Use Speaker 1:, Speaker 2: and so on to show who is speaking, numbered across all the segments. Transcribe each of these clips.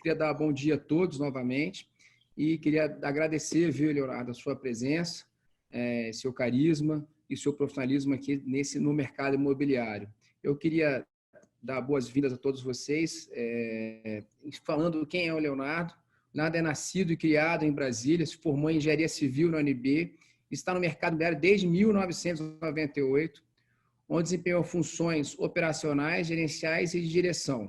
Speaker 1: Queria dar bom dia a todos novamente e queria agradecer, viu, Leonardo, a sua presença, seu carisma e seu profissionalismo aqui no mercado imobiliário. Eu queria dar boas-vindas a todos vocês, falando quem é o Leonardo. Leonardo é nascido e criado em Brasília, se formou em Engenharia Civil na UNB, está no mercado imobiliário desde 1998, onde desempenhou funções operacionais, gerenciais e de direção.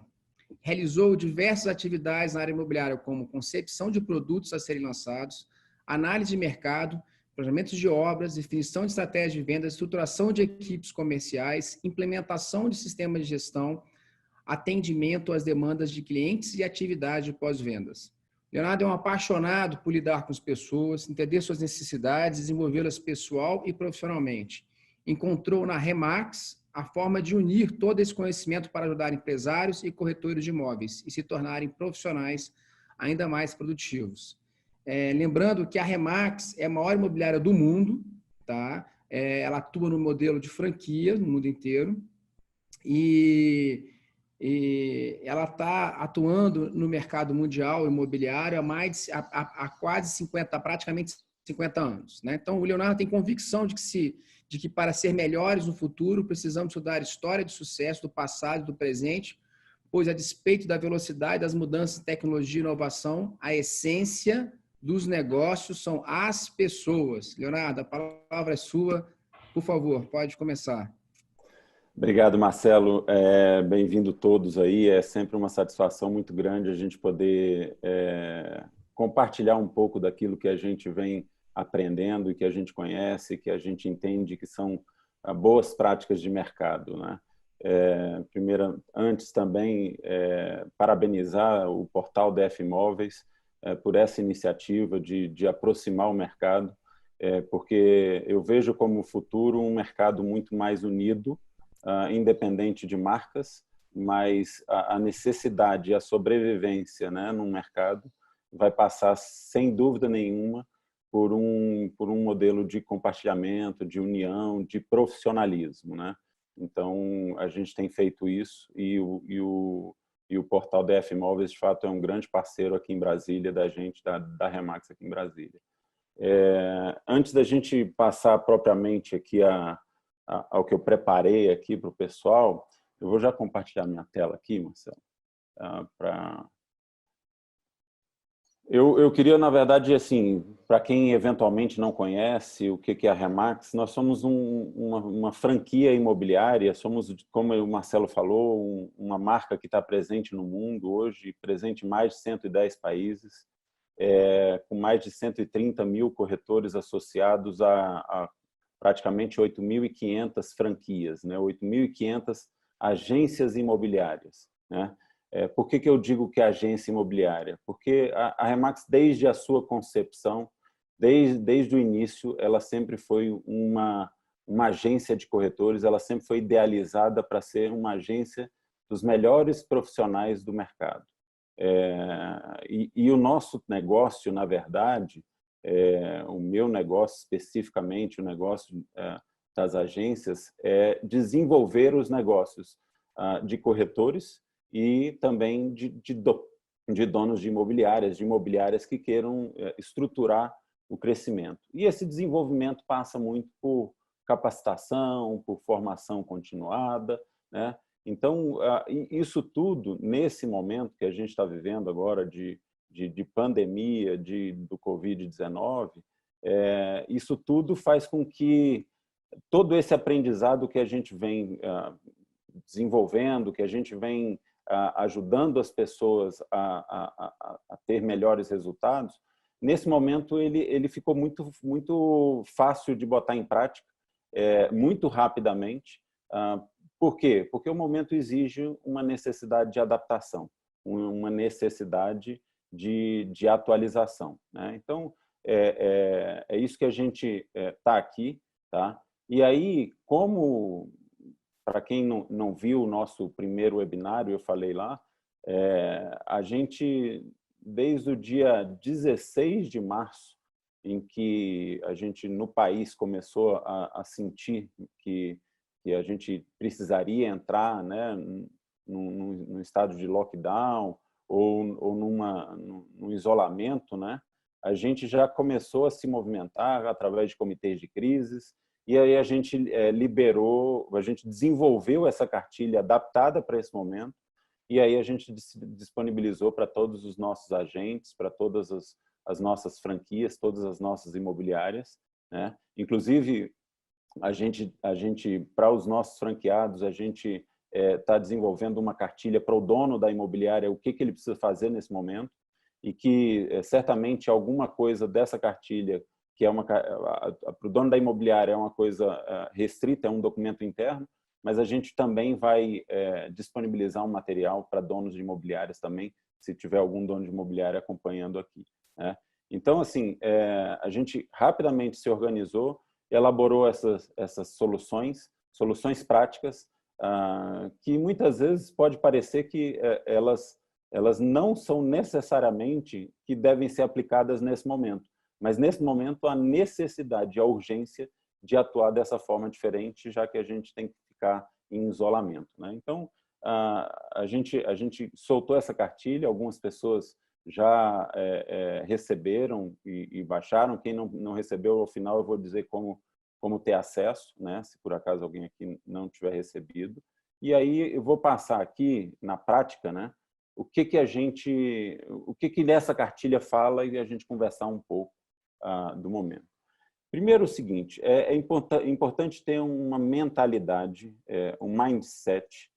Speaker 1: Realizou diversas atividades na área imobiliária, como concepção de produtos a serem lançados, análise de mercado, planejamento de obras, definição de estratégia de vendas, estruturação de equipes comerciais, implementação de sistemas de gestão, atendimento às demandas de clientes e atividade de pós-vendas. Leonardo é um apaixonado por lidar com as pessoas, entender suas necessidades, desenvolvê-las pessoal e profissionalmente. Encontrou na Remax a forma de unir todo esse conhecimento para ajudar empresários e corretores de imóveis e se tornarem profissionais ainda mais produtivos. Lembrando que a Remax é a maior imobiliária do mundo, tá? Ela atua no modelo de franquia no mundo inteiro e ela está atuando no mercado mundial imobiliário há quase 50, praticamente 50 anos. Né? Então, o Leonardo tem convicção de que para ser melhores no futuro, precisamos estudar história de sucesso do passado e do presente, pois, a despeito da velocidade das mudanças em tecnologia e inovação, a essência dos negócios são as pessoas. Leonardo, a palavra é sua. Por favor, pode começar.
Speaker 2: Obrigado, Marcelo. Bem-vindo todos aí. É sempre uma satisfação muito grande a gente poder compartilhar um pouco daquilo que a gente vem aprendendo e que a gente conhece, que a gente entende que são boas práticas de mercado, né? Primeiro, antes também, parabenizar o portal DF Imóveis por essa iniciativa de aproximar o mercado, porque eu vejo como futuro um mercado muito mais unido, independente de marcas, mas a necessidade e a sobrevivência, né, no mercado vai passar, sem dúvida nenhuma, por um modelo de compartilhamento, de união, de profissionalismo, né? Então, a gente tem feito isso e o portal DF Imóveis, de fato, é um grande parceiro aqui em Brasília, da gente, da Remax aqui em Brasília. Antes da gente passar propriamente aqui ao que eu preparei aqui para o pessoal, eu vou já compartilhar minha tela aqui, Marcelo. Eu queria, na verdade, assim, para quem eventualmente não conhece o que é a Remax, nós somos uma franquia imobiliária, somos, como o Marcelo falou, uma marca que está presente no mundo hoje, presente em mais de 110 países, com mais de 130 mil corretores associados a praticamente 8.500 franquias, né? 8.500 agências imobiliárias, né? Por que eu digo que é agência imobiliária? Porque a Remax, desde a sua concepção, desde o início, ela sempre foi uma agência de corretores, ela sempre foi idealizada para ser uma agência dos melhores profissionais do mercado. E o nosso negócio, na verdade, o meu negócio especificamente, o negócio das agências, é desenvolver os negócios de corretores e também de donos de imobiliárias que queiram estruturar o crescimento. E esse desenvolvimento passa muito por capacitação, por formação continuada, né? Então, isso tudo, nesse momento que a gente está vivendo agora de pandemia, do Covid-19, isso tudo faz com que todo esse aprendizado que a gente vem desenvolvendo, que a gente vem ajudando as pessoas a ter melhores resultados, nesse momento ele ficou muito fácil de botar em prática, muito rapidamente. Por quê? Porque o momento exige uma necessidade de adaptação, uma necessidade de atualização, né? Então, é isso que a gente está aqui, tá? E aí, como, para quem não viu o nosso primeiro webinário, eu falei lá, a gente, desde o dia 16 de março, em que a gente, no país, começou a sentir que a gente precisaria entrar, né, num estado de lockdown, ou num isolamento, né? A gente já começou a se movimentar através de comitês de crises, e aí a gente a gente desenvolveu essa cartilha adaptada para esse momento, e aí a gente disponibilizou para todos os nossos agentes, para todas as nossas franquias, todas as nossas imobiliárias, né? Inclusive, a gente para os nossos franqueados, a gente está desenvolvendo uma cartilha para o dono da imobiliária, o que ele precisa fazer nesse momento, e que certamente alguma coisa dessa cartilha, que é para o dono da imobiliária é uma coisa restrita, é um documento interno, mas a gente também vai disponibilizar um material para donos de imobiliárias também, se tiver algum dono de imobiliária acompanhando aqui, né? Então, assim, a gente rapidamente se organizou, elaborou essas soluções práticas, que muitas vezes pode parecer que elas não são necessariamente que devem ser aplicadas nesse momento, mas nesse momento a necessidade, a urgência de atuar dessa forma diferente, já que a gente tem que ficar em isolamento, né? Então, a gente soltou essa cartilha, algumas pessoas já receberam e baixaram. Quem não recebeu, ao final eu vou dizer como ter acesso, né? Se por acaso alguém aqui não tiver recebido. E aí eu vou passar aqui na prática, né? O que nessa cartilha fala, e a gente conversar um pouco do momento. Primeiro, o seguinte: é importante ter uma mentalidade, um mindset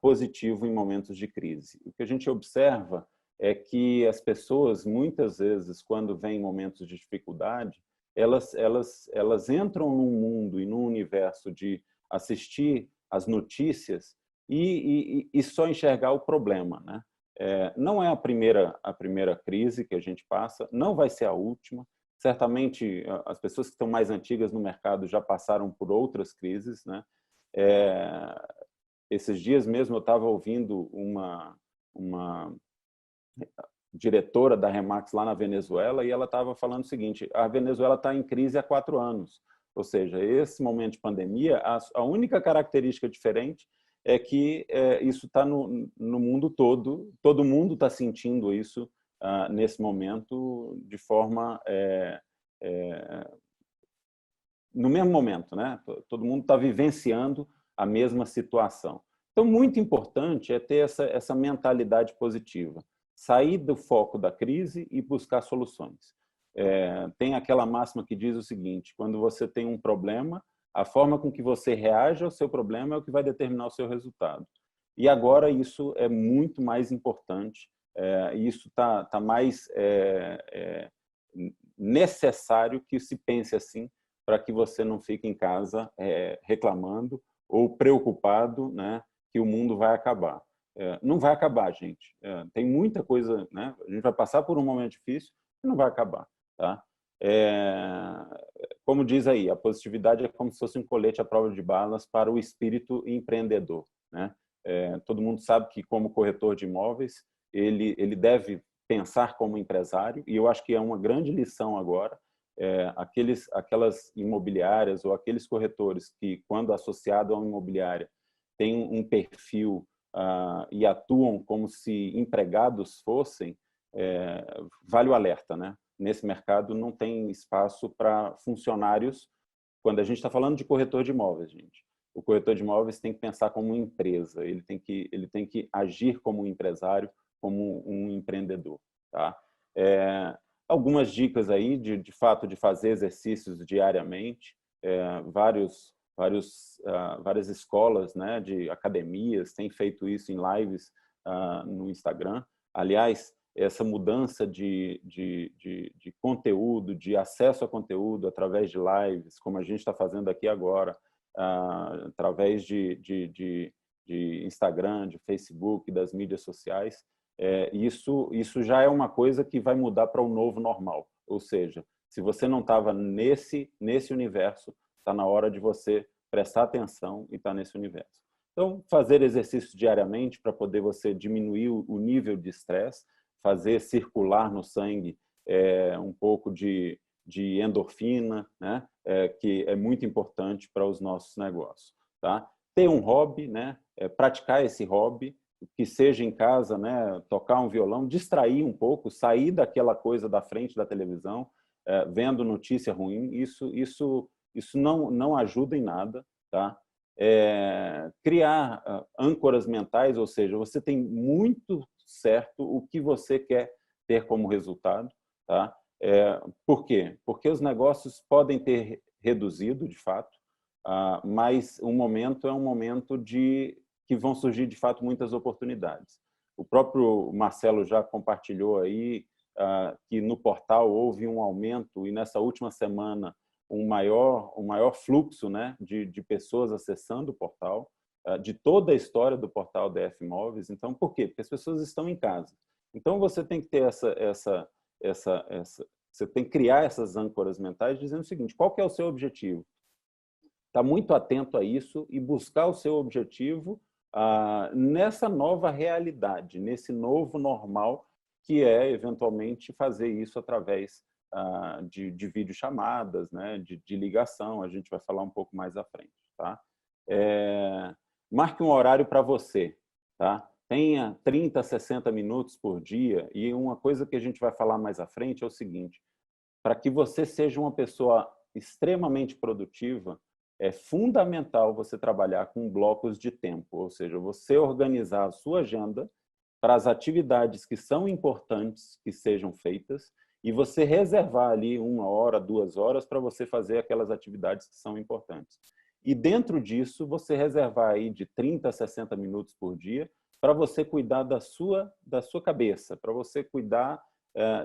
Speaker 2: positivo em momentos de crise. O que a gente observa é que as pessoas, muitas vezes, quando vêm momentos de dificuldade, elas entram num mundo e num universo de assistir as notícias e só enxergar o problema, né? Não é a primeira crise que a gente passa, não vai ser a última. Certamente, as pessoas que estão mais antigas no mercado já passaram por outras crises, né? Esses dias mesmo eu estava ouvindo uma diretora da Remax lá na Venezuela, e ela estava falando o seguinte: a Venezuela está em crise há 4 anos. Ou seja, esse momento de pandemia, a única característica diferente é que isso está no mundo todo mundo está sentindo isso nesse momento de forma no mesmo momento, né? Todo mundo está vivenciando a mesma situação. Então, muito importante é ter essa mentalidade positiva, sair do foco da crise e buscar soluções. Tem aquela máxima que diz o seguinte: quando você tem um problema, a forma com que você reage ao seu problema é o que vai determinar o seu resultado. E agora isso é muito mais importante, isso está mais necessário que se pense assim, para que você não fique em casa reclamando ou preocupado, né, que o mundo vai acabar. Não vai acabar, gente. Tem muita coisa, né? A gente vai passar por um momento difícil e não vai acabar, tá? Como diz aí, a positividade é como se fosse um colete à prova de balas para o espírito empreendedor, né? Todo mundo sabe que, como corretor de imóveis, ele deve pensar como empresário, e eu acho que é uma grande lição agora. Aquelas imobiliárias ou aqueles corretores que, quando associado a uma imobiliária, têm um perfil e atuam como se empregados fossem, vale o alerta, né? Nesse mercado não tem espaço para funcionários. Quando a gente está falando de corretor de imóveis, gente, o corretor de imóveis tem que pensar como uma empresa, ele tem que agir como um empresário, como um empreendedor, tá? Algumas dicas aí de fato de fazer exercícios diariamente, várias escolas, né, de academias têm feito isso em lives no Instagram. Aliás, essa mudança de conteúdo, de acesso a conteúdo através de lives, como a gente está fazendo aqui agora, através de Instagram, de Facebook, das mídias sociais, isso já é uma coisa que vai mudar para o novo normal. Ou seja, se você não estava nesse universo, está na hora de você prestar atenção e estar nesse universo. Então, fazer exercícios diariamente para poder você diminuir o nível de estresse, fazer circular no sangue um pouco de endorfina, né? Que é muito importante para os nossos negócios, tá? Ter um hobby, né? Praticar esse hobby. que seja em casa, né, tocar um violão, distrair um pouco, sair daquela coisa da frente da televisão, vendo notícia ruim, isso não ajuda em nada, tá? Criar âncoras mentais, ou seja, você tem muito certo o que você quer ter como resultado, tá? Por quê? Porque os negócios podem ter reduzido, de fato, mas um momento é um momento que vão surgir, de fato, muitas oportunidades. O próprio Marcelo já compartilhou aí que no portal houve um aumento e nessa última semana um maior fluxo, né, de pessoas acessando o portal, de toda a história do portal DF Imóveis. Então, por quê? Porque as pessoas estão em casa. Então, você tem que ter você tem que criar essas âncoras mentais dizendo o seguinte: qual que é o seu objetivo? Está muito atento a isso e buscar o seu objetivo nessa nova realidade, nesse novo normal, que é, eventualmente, fazer isso através de videochamadas, né, de ligação. A gente vai falar um pouco mais à frente. Tá? Marque um horário para você. Tá? Tenha 30, 60 minutos por dia. E uma coisa que a gente vai falar mais à frente é o seguinte: para que você seja uma pessoa extremamente produtiva, é fundamental você trabalhar com blocos de tempo, ou seja, você organizar a sua agenda para as atividades que são importantes que sejam feitas e você reservar ali 1 hora, 2 horas para você fazer aquelas atividades que são importantes. E dentro disso, você reservar aí de 30 a 60 minutos por dia para você cuidar da sua cabeça, para você cuidar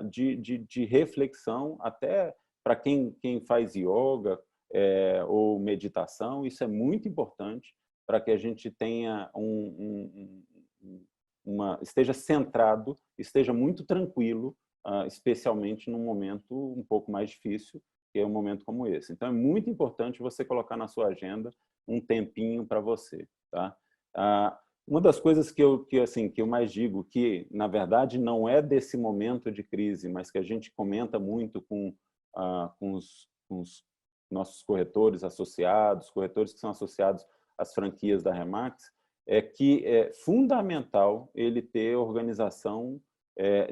Speaker 2: de reflexão, até para quem faz yoga, ou meditação. Isso é muito importante para que a gente tenha esteja centrado, esteja muito tranquilo, especialmente num momento um pouco mais difícil, que é um momento como esse. Então, é muito importante você colocar na sua agenda um tempinho para você. Tá? Uma das coisas que eu mais digo, que, na verdade, não é desse momento de crise, mas que a gente comenta muito com os nossos corretores associados, corretores que são associados às franquias da Remax, é que é fundamental ele ter organização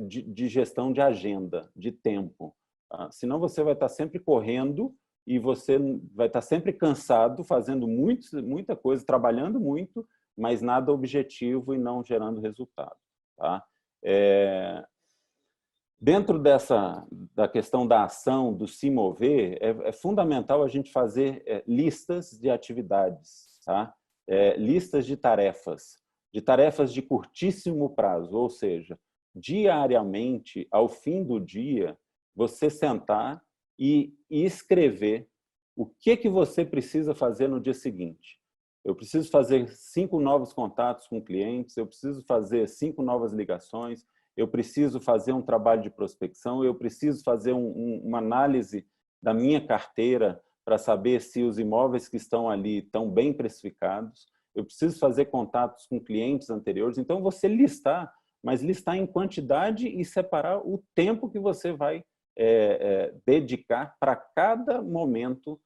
Speaker 2: de gestão de agenda, de tempo. Senão você vai estar sempre correndo e você vai estar sempre cansado, fazendo muita coisa, trabalhando muito, mas nada objetivo e não gerando resultado. Tá? Dentro da questão da ação, do se mover, é fundamental a gente fazer listas de atividades, tá? Listas de tarefas de curtíssimo prazo, ou seja, diariamente, ao fim do dia, você sentar e escrever o que você precisa fazer no dia seguinte. Eu preciso fazer 5 novos contatos com clientes, eu preciso fazer 5 novas ligações, eu preciso fazer um trabalho de prospecção, eu preciso fazer uma análise da minha carteira para saber se os imóveis que estão ali estão bem precificados, eu preciso fazer contatos com clientes anteriores. Então, você listar, mas listar em quantidade e separar o tempo que você vai dedicar para cada momento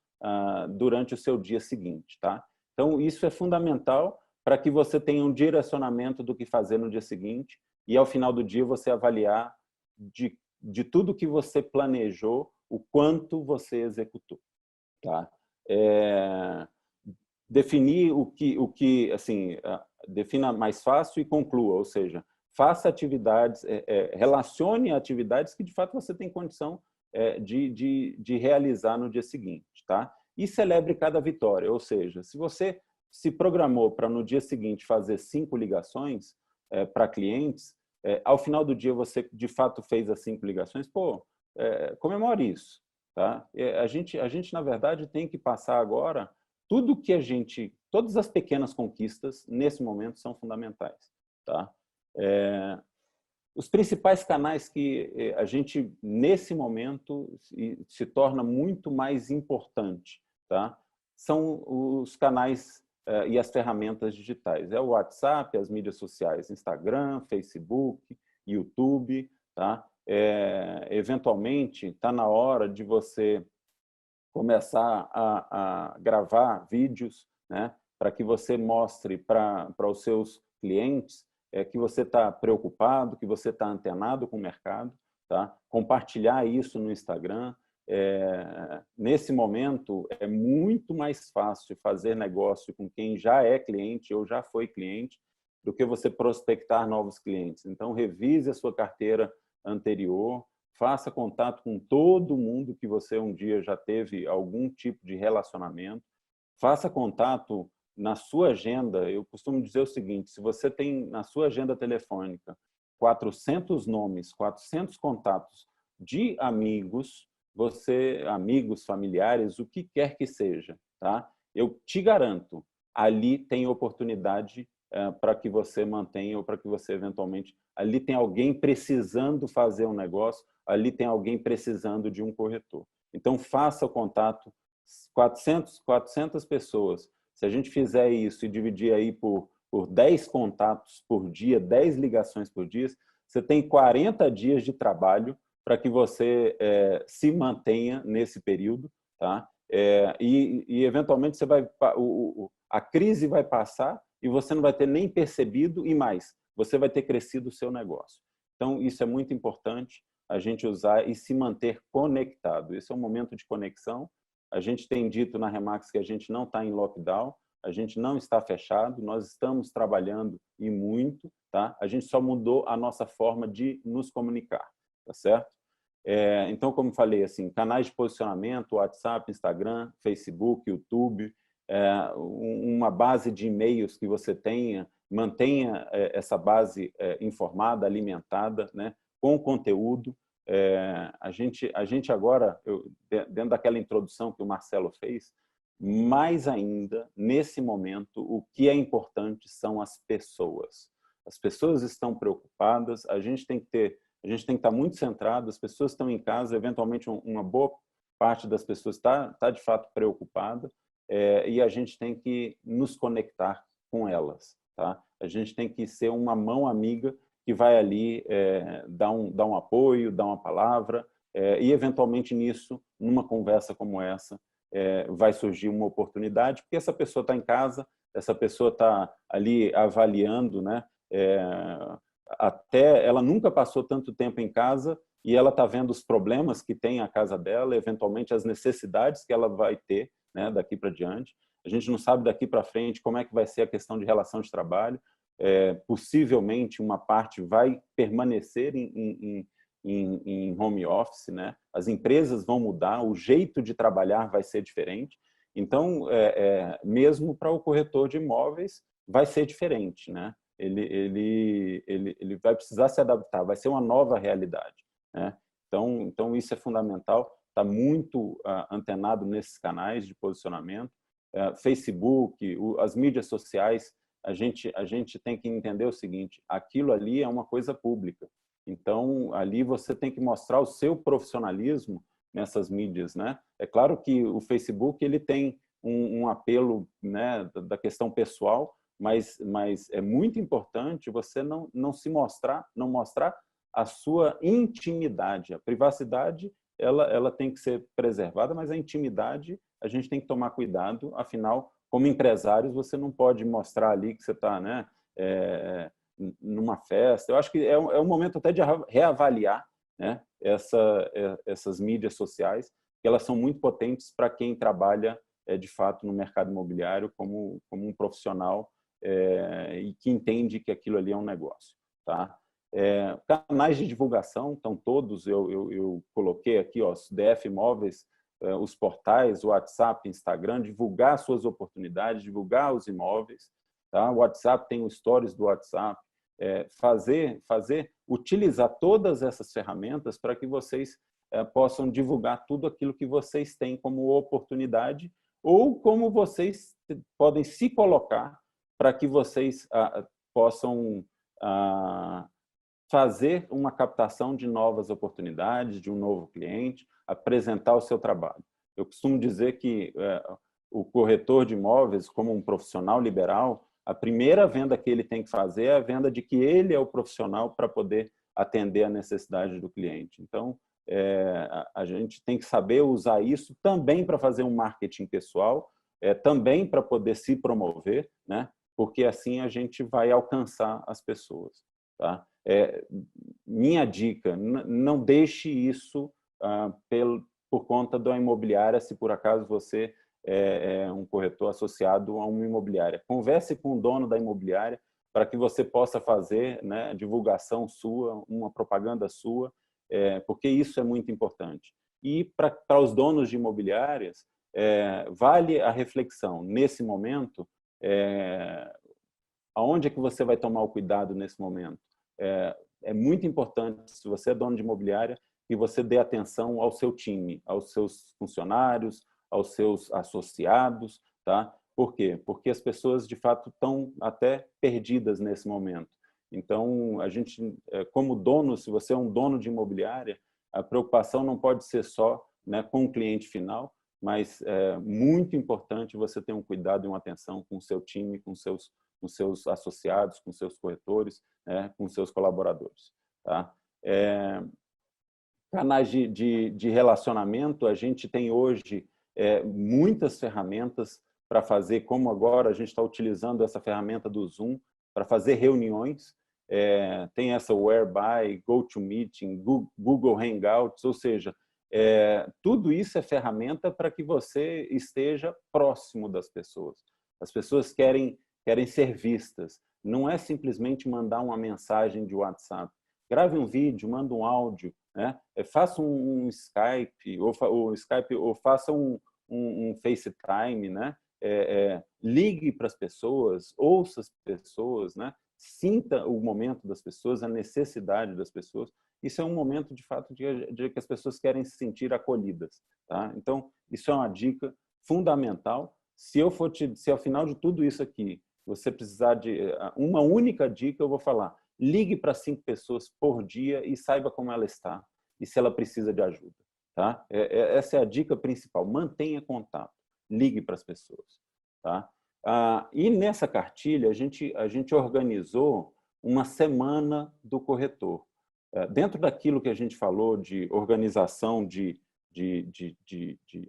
Speaker 2: durante o seu dia seguinte. Tá? Então, isso é fundamental para que você tenha um direcionamento do que fazer no dia seguinte e, ao final do dia, você avaliar de tudo que você planejou, o quanto você executou. Tá? Definir assim, defina mais fácil e conclua, ou seja, faça atividades, relacione atividades que, de fato, você tem condição de realizar no dia seguinte. Tá? E celebre cada vitória, ou seja, se você se programou para no dia seguinte fazer 5 ligações para clientes, ao final do dia você de fato fez as 5 ligações, comemore isso. Tá? A gente, na verdade, tem que passar agora todas as pequenas conquistas, nesse momento, são fundamentais. Tá? Os principais canais que a gente, nesse momento, se torna muito mais importante, tá? São os canais e as ferramentas digitais. É o WhatsApp, as mídias sociais, Instagram, Facebook, YouTube. Tá? Eventualmente, está na hora de você começar a gravar vídeos, né? Para que você mostre para os seus clientes que você está preocupado, que você está antenado com o mercado, tá? Compartilhar isso no Instagram. Nesse momento, é muito mais fácil fazer negócio com quem já é cliente ou já foi cliente do que você prospectar novos clientes. Então, revise a sua carteira anterior, faça contato com todo mundo que você um dia já teve algum tipo de relacionamento, faça contato na sua agenda. Eu costumo dizer o seguinte: se você tem na sua agenda telefônica 400 nomes, 400 contatos de amigos, amigos, familiares, o que quer que seja, tá? Eu te garanto, ali tem oportunidade para que você mantenha ou para que você eventualmente... Ali tem alguém precisando fazer um negócio, ali tem alguém precisando de um corretor. Então, faça o contato, 400 pessoas. Se a gente fizer isso e dividir aí por 10 contatos por dia, 10 ligações por dia, você tem 40 dias de trabalho para que você se mantenha nesse período, tá? E eventualmente a crise vai passar e você não vai ter nem percebido, e mais, você vai ter crescido o seu negócio. Então, isso é muito importante, a gente usar e se manter conectado. Esse é um momento de conexão. A gente tem dito na Remax que a gente não está em lockdown, a gente não está fechado, nós estamos trabalhando e muito, tá? A gente só mudou a nossa forma de nos comunicar, tá certo? Então, como falei, assim, canais de posicionamento, WhatsApp, Instagram, Facebook, YouTube, uma base de e-mails que você tenha, mantenha essa base informada, alimentada, né, com conteúdo. A gente agora, dentro daquela introdução que o Marcelo fez, mais ainda, nesse momento, o que é importante são as pessoas. As pessoas estão preocupadas, a gente tem que estar muito centrado, as pessoas estão em casa, eventualmente uma boa parte das pessoas está de fato preocupada, e a gente tem que nos conectar com elas, tá? A gente tem que ser uma mão amiga que vai ali dar um apoio, dar uma palavra, e eventualmente nisso, numa conversa como essa, vai surgir uma oportunidade, porque essa pessoa está em casa, essa pessoa está ali avaliando, né? Até ela nunca passou tanto tempo em casa e ela está vendo os problemas que tem a casa dela, eventualmente as necessidades que ela vai ter, né, daqui para diante. A gente não sabe daqui para frente como é que vai ser a questão de relação de trabalho. Possivelmente uma parte vai permanecer em home office, né? As empresas vão mudar, o jeito de trabalhar vai ser diferente. Então, mesmo para o corretor de imóveis, vai ser diferente, né? Ele vai precisar se adaptar, vai ser uma nova realidade, né? Então isso é fundamental, está muito antenado nesses canais de posicionamento, Facebook, as mídias sociais. A gente tem que entender o seguinte: aquilo ali é uma coisa pública, então ali você tem que mostrar o seu profissionalismo nessas mídias, né? É claro que o Facebook ele tem um apelo, né, da questão pessoal, mas é muito importante você não se mostrar, não mostrar a sua intimidade. A privacidade ela tem que ser preservada, mas a intimidade a gente tem que tomar cuidado. Afinal, como empresários, você não pode mostrar ali que você está, né, numa festa. Eu acho que é um momento até de reavaliar, né, essas mídias sociais, que elas são muito potentes para quem trabalha de fato no mercado imobiliário como um profissional e que entende que aquilo ali é um negócio, tá? Canais de divulgação estão todos, eu coloquei aqui, ó, DF Imóveis, os portais, o WhatsApp, Instagram, divulgar suas oportunidades, divulgar os imóveis, tá? O WhatsApp tem os stories do WhatsApp, utilizar todas essas ferramentas para que vocês possam divulgar tudo aquilo que vocês têm como oportunidade ou como vocês podem se colocar para que vocês possam fazer uma captação de novas oportunidades, de um novo cliente, apresentar o seu trabalho. Eu costumo dizer que o corretor de imóveis, como um profissional liberal, a primeira venda que ele tem que fazer é a venda de que ele é o profissional para poder atender a necessidade do cliente. Então, a gente tem que saber usar isso também para fazer um marketing pessoal, também para poder se promover, né? porque assim a gente vai alcançar as pessoas, tá? Minha dica, não deixe isso por conta da imobiliária, se por acaso você é um corretor associado a uma imobiliária. Converse com o dono da imobiliária para que você possa fazer, né, divulgação sua, uma propaganda sua, porque isso é muito importante. E para os donos de imobiliárias, vale a reflexão. Nesse momento, aonde é que você vai tomar o cuidado nesse momento? É muito importante, se você é dono de imobiliária, que você dê atenção ao seu time, aos seus funcionários, aos seus associados, tá? Por quê? Porque as pessoas, de fato, estão até perdidas nesse momento. Então, a gente, como dono, se você é um dono de imobiliária, a preocupação não pode ser só, né, com o cliente final, mas é muito importante você ter um cuidado e uma atenção com o seu time, com seus associados, com seus corretores, né, com seus colaboradores. Tá? Canais de relacionamento, a gente tem hoje muitas ferramentas para fazer, como agora a gente está utilizando essa ferramenta do Zoom para fazer reuniões. Tem essa Whereby, GoToMeeting, Google Hangouts, ou seja, tudo isso é ferramenta para que você esteja próximo das pessoas. As pessoas querem ser vistas. Não é simplesmente mandar uma mensagem de WhatsApp. Grave um vídeo, manda um áudio, né? Faça um Skype, ou faça um FaceTime, né? Ligue para as pessoas, ouça as pessoas, né? Sinta o momento das pessoas, a necessidade das pessoas. Isso é um momento, de fato, de que as pessoas querem se sentir acolhidas. Tá? Então, isso é uma dica fundamental. Se ao final de tudo isso aqui, você precisar de uma única dica, eu vou falar: ligue para 5 pessoas por dia e saiba como ela está e se ela precisa de ajuda. Tá? Essa é a dica principal. Mantenha contato. Ligue para as pessoas. Tá? E nessa cartilha, a gente organizou uma semana do corretor. Dentro daquilo que a gente falou de organização de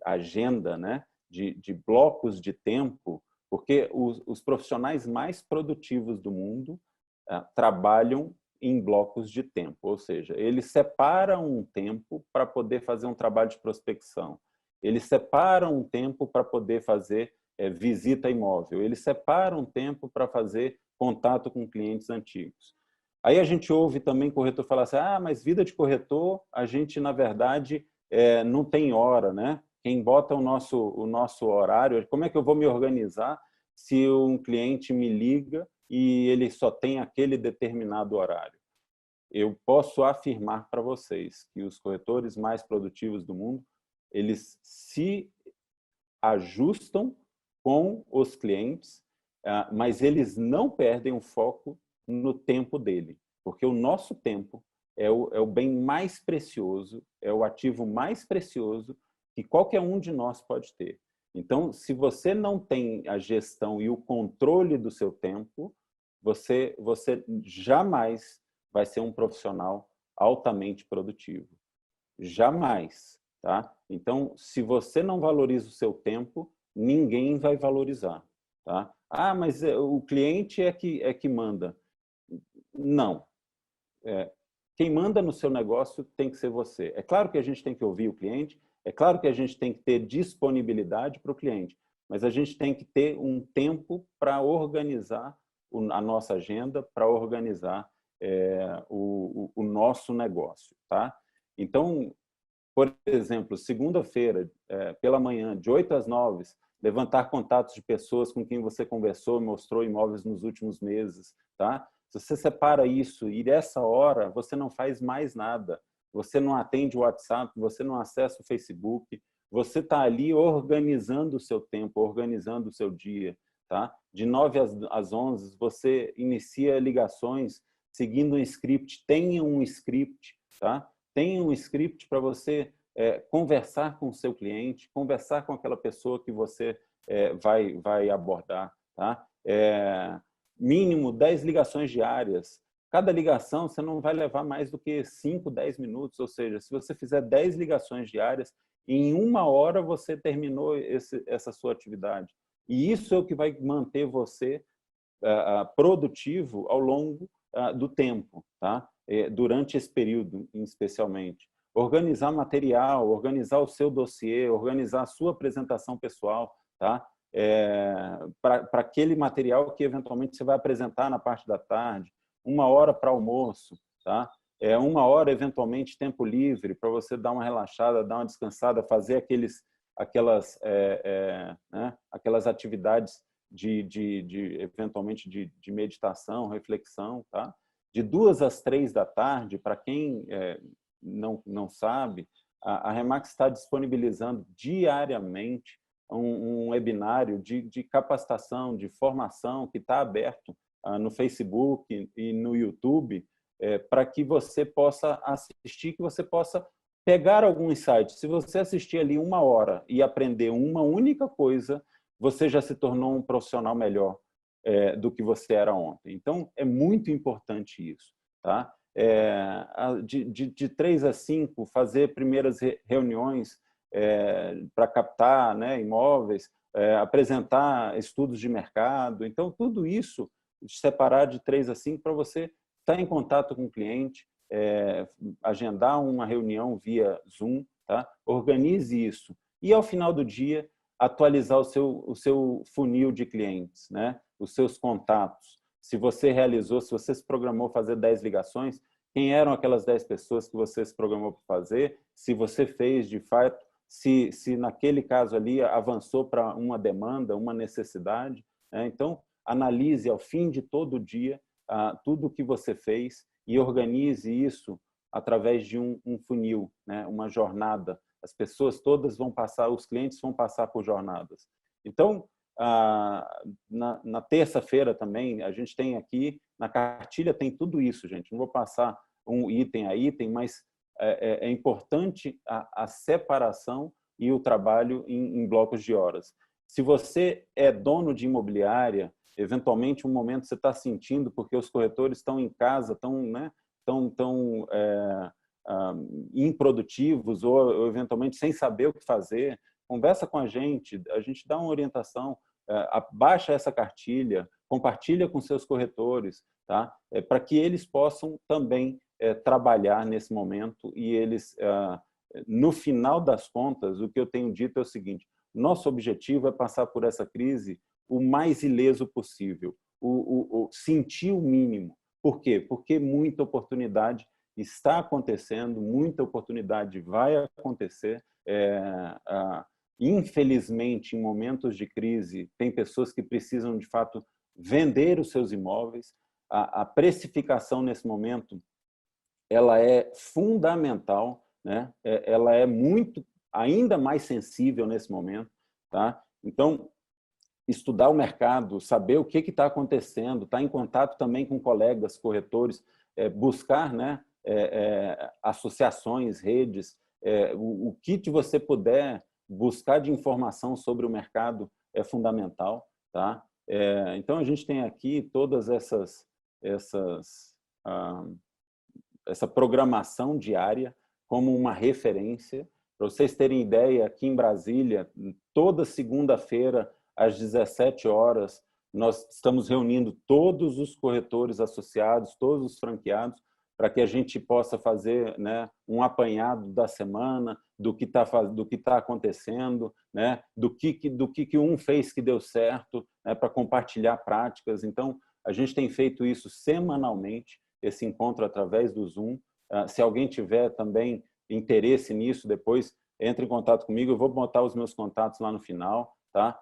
Speaker 2: agenda, né? de blocos de tempo, porque os profissionais mais produtivos do mundo trabalham em blocos de tempo, ou seja, eles separam um tempo para poder fazer um trabalho de prospecção, eles separam um tempo para poder fazer visita imóvel, eles separam um tempo para fazer contato com clientes antigos. Aí a gente ouve também corretor falar assim: mas vida de corretor, a gente, na verdade, não tem hora, né? Quem bota o nosso horário, como é que eu vou me organizar se um cliente me liga e ele só tem aquele determinado horário? Eu posso afirmar para vocês que os corretores mais produtivos do mundo, eles se ajustam com os clientes, mas eles não perdem o foco no tempo dele, porque o nosso tempo é o bem mais precioso, é o ativo mais precioso que qualquer um de nós pode ter. Então, se você não tem a gestão e o controle do seu tempo, você jamais vai ser um profissional altamente produtivo. Jamais. Tá? Então, se você não valoriza o seu tempo, ninguém vai valorizar. Tá? Mas o cliente é que manda. Não. Quem manda no seu negócio tem que ser você. É claro que a gente tem que ouvir o cliente, é claro que a gente tem que ter disponibilidade para o cliente, mas a gente tem que ter um tempo para organizar a nossa agenda, para organizar o nosso negócio. Tá? Então, por exemplo, segunda-feira, pela manhã, de 8 às 9, levantar contatos de pessoas com quem você conversou e mostrou imóveis nos últimos meses. Tá? Se você separa isso e dessa hora você não faz mais nada, você não atende o WhatsApp, você não acessa o Facebook, você está ali organizando o seu tempo, organizando o seu dia. Tá? De 9 às 11, você inicia ligações seguindo um script. Tenha um script. Tá? Tenha um script para você conversar com o seu cliente, conversar com aquela pessoa que você vai abordar. Tá? Mínimo 10 ligações diárias. Cada ligação você não vai levar mais do que 5, 10 minutos, ou seja, se você fizer 10 ligações diárias, em 1 hora você terminou essa sua atividade. E isso é o que vai manter você produtivo ao longo do tempo, tá? Durante esse período, especialmente. Organizar material, organizar o seu dossiê, organizar a sua apresentação pessoal, tá? Para aquele material que eventualmente você vai apresentar na parte da tarde, 1 hora para almoço, tá? 1 hora, eventualmente, tempo livre, para você dar uma relaxada, dar uma descansada, fazer aquelas atividades eventualmente, de meditação, reflexão, tá? De 2 às 3 da tarde, para quem não sabe, a Remax está disponibilizando diariamente um webinário de capacitação, de formação, que está aberto no Facebook e no YouTube, para que você possa assistir, que você possa pegar algum insight. Se você assistir ali 1 hora e aprender uma única coisa, você já se tornou um profissional melhor do que você era ontem. Então, é muito importante isso, tá? De 3 a 5, fazer primeiras reuniões para captar, né, imóveis, apresentar estudos de mercado. Então, tudo isso, separar de 3 a 5 para você estar em contato com o cliente, agendar uma reunião via Zoom, tá? Organize isso. E, ao final do dia, atualizar o seu funil de clientes, né? Os seus contatos. Se você realizou, se você se programou fazer 10 ligações, quem eram aquelas 10 pessoas que você se programou para fazer? Se você fez, de fato, se naquele caso ali avançou para uma demanda, uma necessidade, né? Então, analise ao fim de todo dia tudo o que você fez e organize isso através de um funil, né? Uma jornada. As pessoas todas vão passar, os clientes vão passar por jornadas. Então, na terça-feira também, a gente tem aqui, na cartilha tem tudo isso, gente. Não vou passar um item a item, mas é importante a separação e o trabalho em blocos de horas. Se você é dono de imobiliária, eventualmente, um momento você está sentindo, porque os corretores estão em casa, estão improdutivos ou eventualmente sem saber o que fazer, conversa com a gente dá uma orientação, baixa essa cartilha, compartilha com seus corretores, tá? Para que eles possam também trabalhar nesse momento e eles, no final das contas, o que eu tenho dito é o seguinte: nosso objetivo é passar por essa crise o mais ileso possível, sentir o mínimo. Por quê? Porque muita oportunidade está acontecendo, muita oportunidade vai acontecer. Infelizmente, em momentos de crise, tem pessoas que precisam, de fato, vender os seus imóveis. A precificação, nesse momento, ela é fundamental, né? Ela é ainda mais sensível nesse momento, tá? Então, estudar o mercado, saber o que está acontecendo, estar em contato também com colegas corretores, buscar, né, associações, redes, o que você puder buscar de informação sobre o mercado é fundamental, tá? Então, a gente tem aqui todas essa programação diária como uma referência. Para vocês terem ideia, aqui em Brasília, toda segunda-feira, às 17 horas, nós estamos reunindo todos os corretores associados, todos os franqueados, para que a gente possa fazer, né, um apanhado da semana, do que está acontecendo, né, do que um fez que deu certo, né, para compartilhar práticas. Então, a gente tem feito isso semanalmente, esse encontro através do Zoom. Se alguém tiver também interesse nisso, depois entre em contato comigo, eu vou botar os meus contatos lá no final, tá?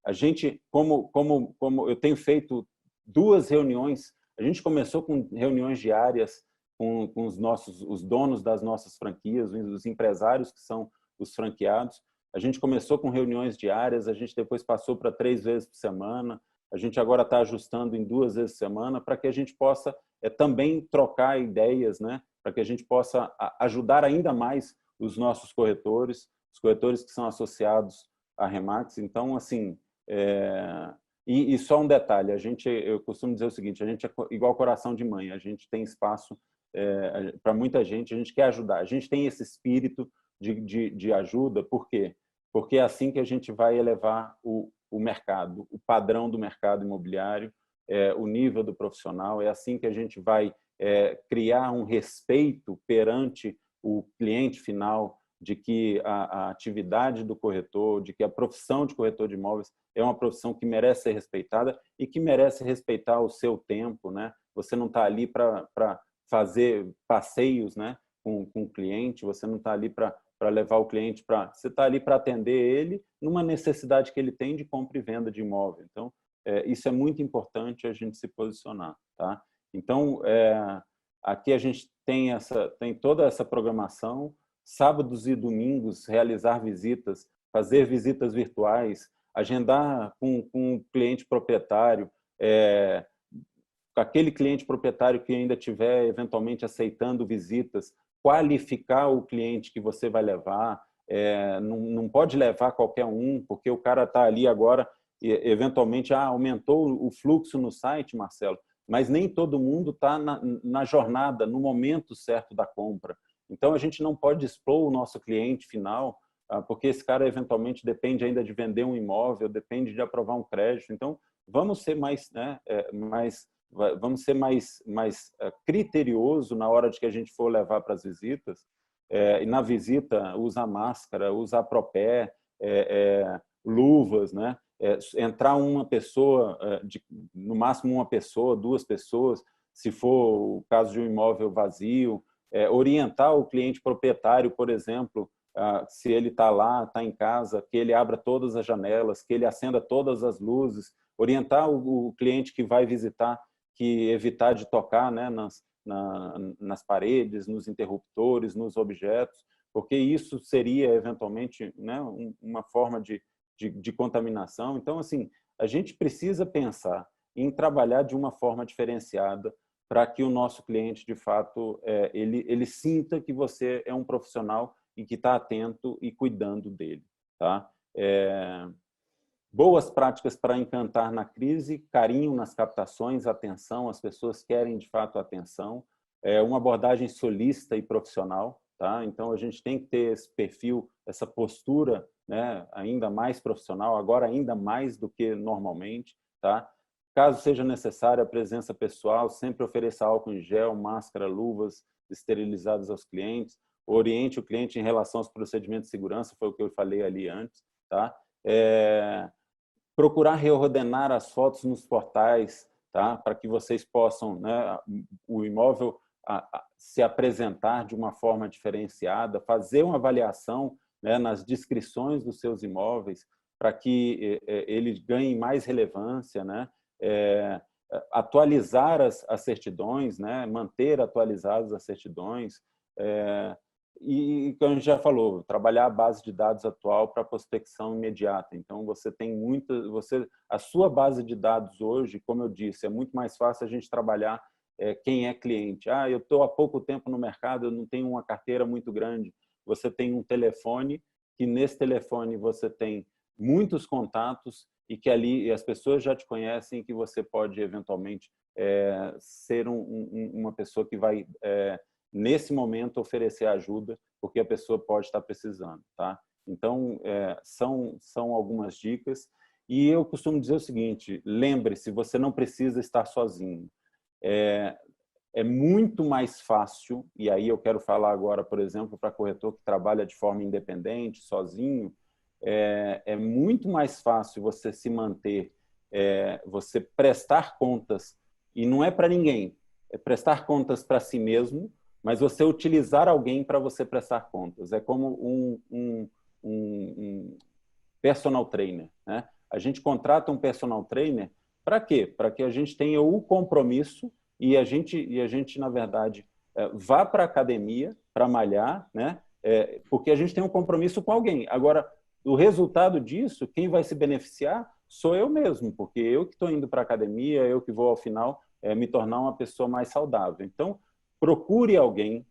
Speaker 2: A gente, como eu tenho feito 2 reuniões, a gente começou com reuniões diárias com os donos das nossas franquias, os empresários que são os franqueados. A gente começou com reuniões diárias, a gente depois passou para 3 vezes por semana, a gente agora está ajustando em 2 vezes por semana, para que a gente possa também trocar ideias, né? Para que a gente possa ajudar ainda mais os nossos corretores, os corretores que são associados à Remax. Então, assim, e só um detalhe, eu costumo dizer o seguinte: a gente é igual coração de mãe, a gente tem espaço para muita gente, a gente quer ajudar, a gente tem esse espírito de ajuda. Por quê? Porque é assim que a gente vai elevar o mercado, o padrão do mercado imobiliário, o nível do profissional. É assim que a gente vai criar um respeito perante o cliente final, de que a atividade do corretor, de que a profissão de corretor de imóveis é uma profissão que merece ser respeitada e que merece respeitar o seu tempo, né? Você não está ali para fazer passeios, né, com o cliente, você não está ali para levar o cliente para... Você está ali para atender ele numa necessidade que ele tem de compra e venda de imóvel. Então, isso é muito importante a gente se posicionar, tá? Então, aqui a gente tem toda essa programação, sábados e domingos, realizar visitas, fazer visitas virtuais, agendar com o cliente proprietário, aquele cliente proprietário que ainda estiver eventualmente aceitando visitas, qualificar o cliente que você vai levar, não pode levar qualquer um, porque o cara está ali agora, eventualmente, aumentou o fluxo no site, Marcelo, mas nem todo mundo está na jornada, no momento certo da compra. Então, a gente não pode expor o nosso cliente final, porque esse cara, eventualmente, depende ainda de vender um imóvel, depende de aprovar um crédito. Então, vamos ser mais, né, vamos ser mais criterioso na hora de que a gente for levar para as visitas. E na visita, usar máscara, usar propé, luvas, né? Entrar uma pessoa, no máximo uma pessoa, 2 pessoas, se for o caso de um imóvel vazio, orientar o cliente proprietário, por exemplo, se ele está lá, está em casa, que ele abra todas as janelas, que ele acenda todas as luzes, orientar o cliente que vai visitar, que evitar de tocar, né, nas paredes, nos interruptores, nos objetos, porque isso seria, eventualmente, né, uma forma de contaminação. Então, assim, a gente precisa pensar em trabalhar de uma forma diferenciada para que o nosso cliente, de fato, ele sinta que você é um profissional e que está atento e cuidando dele, tá? Boas práticas para encantar na crise, carinho nas captações, atenção, as pessoas querem, de fato, atenção, uma abordagem solícita e profissional, tá? Então, a gente tem que ter esse perfil, essa postura, né, ainda mais profissional, agora ainda mais do que normalmente, tá? Caso seja necessária a presença pessoal, sempre ofereça álcool em gel, máscara, luvas esterilizadas aos clientes, oriente o cliente em relação aos procedimentos de segurança, foi o que eu falei ali antes, tá? Procurar reordenar as fotos nos portais, tá? Para que vocês possam, né, o imóvel se apresentar de uma forma diferenciada, fazer uma avaliação, né, nas descrições dos seus imóveis, para que eles ganhem mais relevância, né? Atualizar as certidões, né? Manter atualizadas as certidões, e, como a gente já falou, trabalhar a base de dados atual para prospecção imediata. Então, você tem a sua base de dados hoje, como eu disse, é muito mais fácil a gente trabalhar quem é cliente. Eu estou há pouco tempo no mercado, eu não tenho uma carteira muito grande. Você tem um telefone, que nesse telefone você tem muitos contatos e que ali as pessoas já te conhecem, que você pode, eventualmente, ser uma pessoa que vai... nesse momento, oferecer ajuda, porque a pessoa pode estar precisando, tá? Então, são algumas dicas. E eu costumo dizer o seguinte, lembre-se, você não precisa estar sozinho. É muito mais fácil, e aí eu quero falar agora, por exemplo, para corretor que trabalha de forma independente, sozinho, é muito mais fácil você se manter, você prestar contas, e não é para ninguém, é prestar contas para si mesmo, mas você utilizar alguém para você prestar contas. É como um personal trainer, né? A gente contrata um personal trainer para quê? Para que a gente tenha o compromisso e a gente, na verdade, vá para a academia para malhar, né? Porque a gente tem um compromisso com alguém. Agora, o resultado disso, quem vai se beneficiar sou eu mesmo, porque eu que estou indo para a academia, eu que vou, ao final, me tornar uma pessoa mais saudável. Então, procure alguém,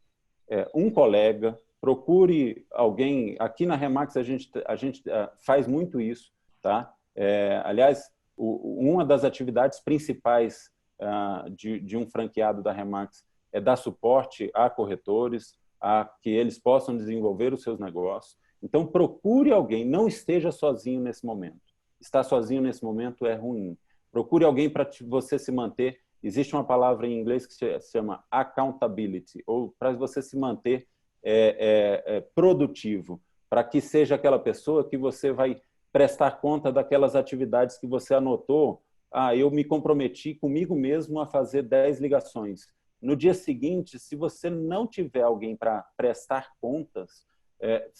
Speaker 2: um colega, procure alguém. Aqui na Remax a gente faz muito isso, tá? Aliás, uma das atividades principais de um franqueado da Remax é dar suporte a corretores, a que eles possam desenvolver os seus negócios. Então, procure alguém, não esteja sozinho nesse momento. estar sozinho nesse momento é ruim. Procure alguém para você se manter. Existe uma palavra em inglês que se chama accountability, ou para você se manter produtivo, para que seja aquela pessoa que você vai prestar conta daquelas atividades que você anotou. Eu me comprometi comigo mesmo a fazer 10 ligações. No dia seguinte, se você não tiver alguém para prestar contas, é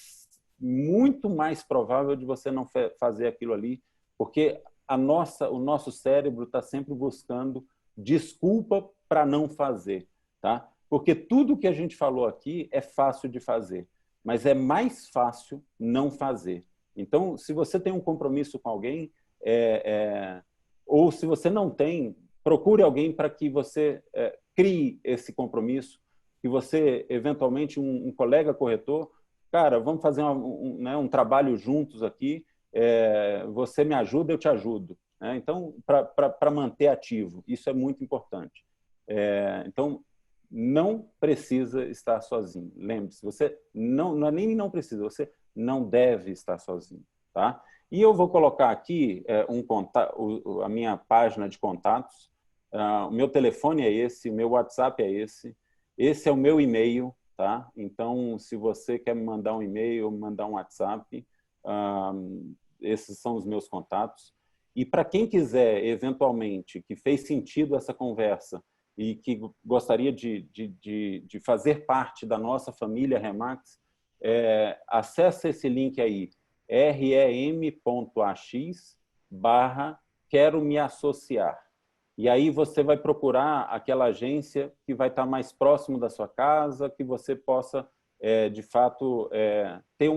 Speaker 2: muito mais provável de você não fazer aquilo ali, porque o nosso cérebro está sempre buscando desculpa para não fazer, tá? Porque tudo que a gente falou aqui é fácil de fazer, mas é mais fácil não fazer. Então, se você tem um compromisso com alguém, ou se você não tem, procure alguém para que você crie esse compromisso, que você, eventualmente, um colega corretor, cara, vamos fazer um trabalho juntos aqui, você me ajuda, eu te ajudo. Então, para manter ativo, isso é muito importante. Então, não precisa estar sozinho. Lembre-se, você nem não precisa, você não deve estar sozinho, tá? E eu vou colocar aqui a minha página de contatos. O meu telefone é esse, o meu WhatsApp é esse. Esse é o meu e-mail, tá? Então, se você quer me mandar um e-mail ou me mandar um WhatsApp, esses são os meus contatos. E para quem quiser, eventualmente, que fez sentido essa conversa e que gostaria de fazer parte da nossa família Remax, acesse esse link aí, rem.ax/quero me associar. E aí você vai procurar aquela agência que vai estar mais próximo da sua casa, que você possa, de fato, ter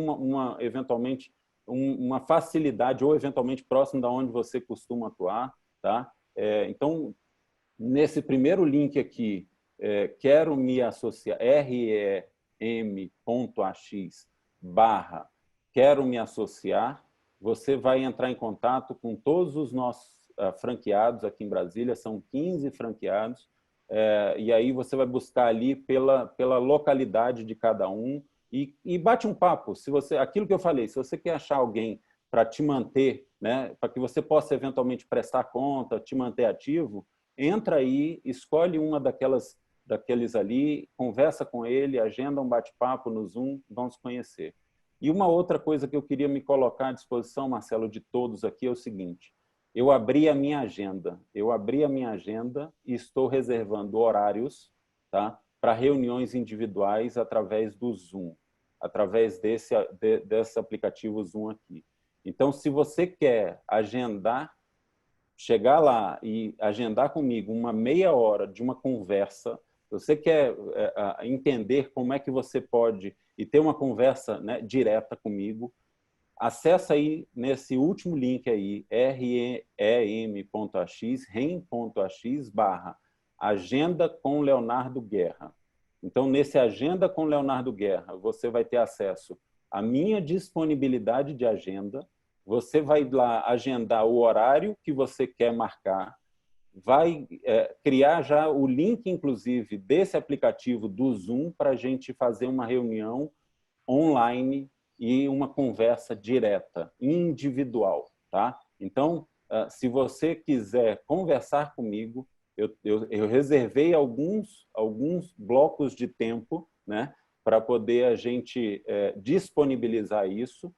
Speaker 2: eventualmente, uma facilidade ou eventualmente próximo da onde você costuma atuar, tá? Então, nesse primeiro link aqui, quero me associar, rem.ax/quero me associar, você vai entrar em contato com todos os nossos franqueados aqui em Brasília, são 15 franqueados, e aí você vai buscar ali pela localidade de cada um, e bate um papo. Aquilo que eu falei, se você quer achar alguém para te manter, né, para que você possa eventualmente prestar conta, te manter ativo, entra aí, escolhe uma daqueles ali, conversa com ele, agenda um bate-papo no Zoom, vamos conhecer. E uma outra coisa que eu queria me colocar à disposição, Marcelo, de todos aqui é o seguinte: eu abri a minha agenda e estou reservando horários, tá, para reuniões individuais através do Zoom, através desse aplicativo Zoom aqui. Então, se você quer chegar lá e agendar comigo uma meia hora de uma conversa, se você quer entender como é que você pode e ter uma conversa, né, direta comigo, acessa aí nesse último link aí, rem.ax/agenda com Leonardo Guerra. Então, nesse Agenda com Leonardo Guerra, você vai ter acesso à minha disponibilidade de agenda, você vai lá agendar o horário que você quer marcar, vai criar já o link, inclusive, desse aplicativo do Zoom para a gente fazer uma reunião online e uma conversa direta, individual, tá? Então, se você quiser conversar comigo, eu reservei alguns blocos de tempo, né, para poder a gente disponibilizar isso,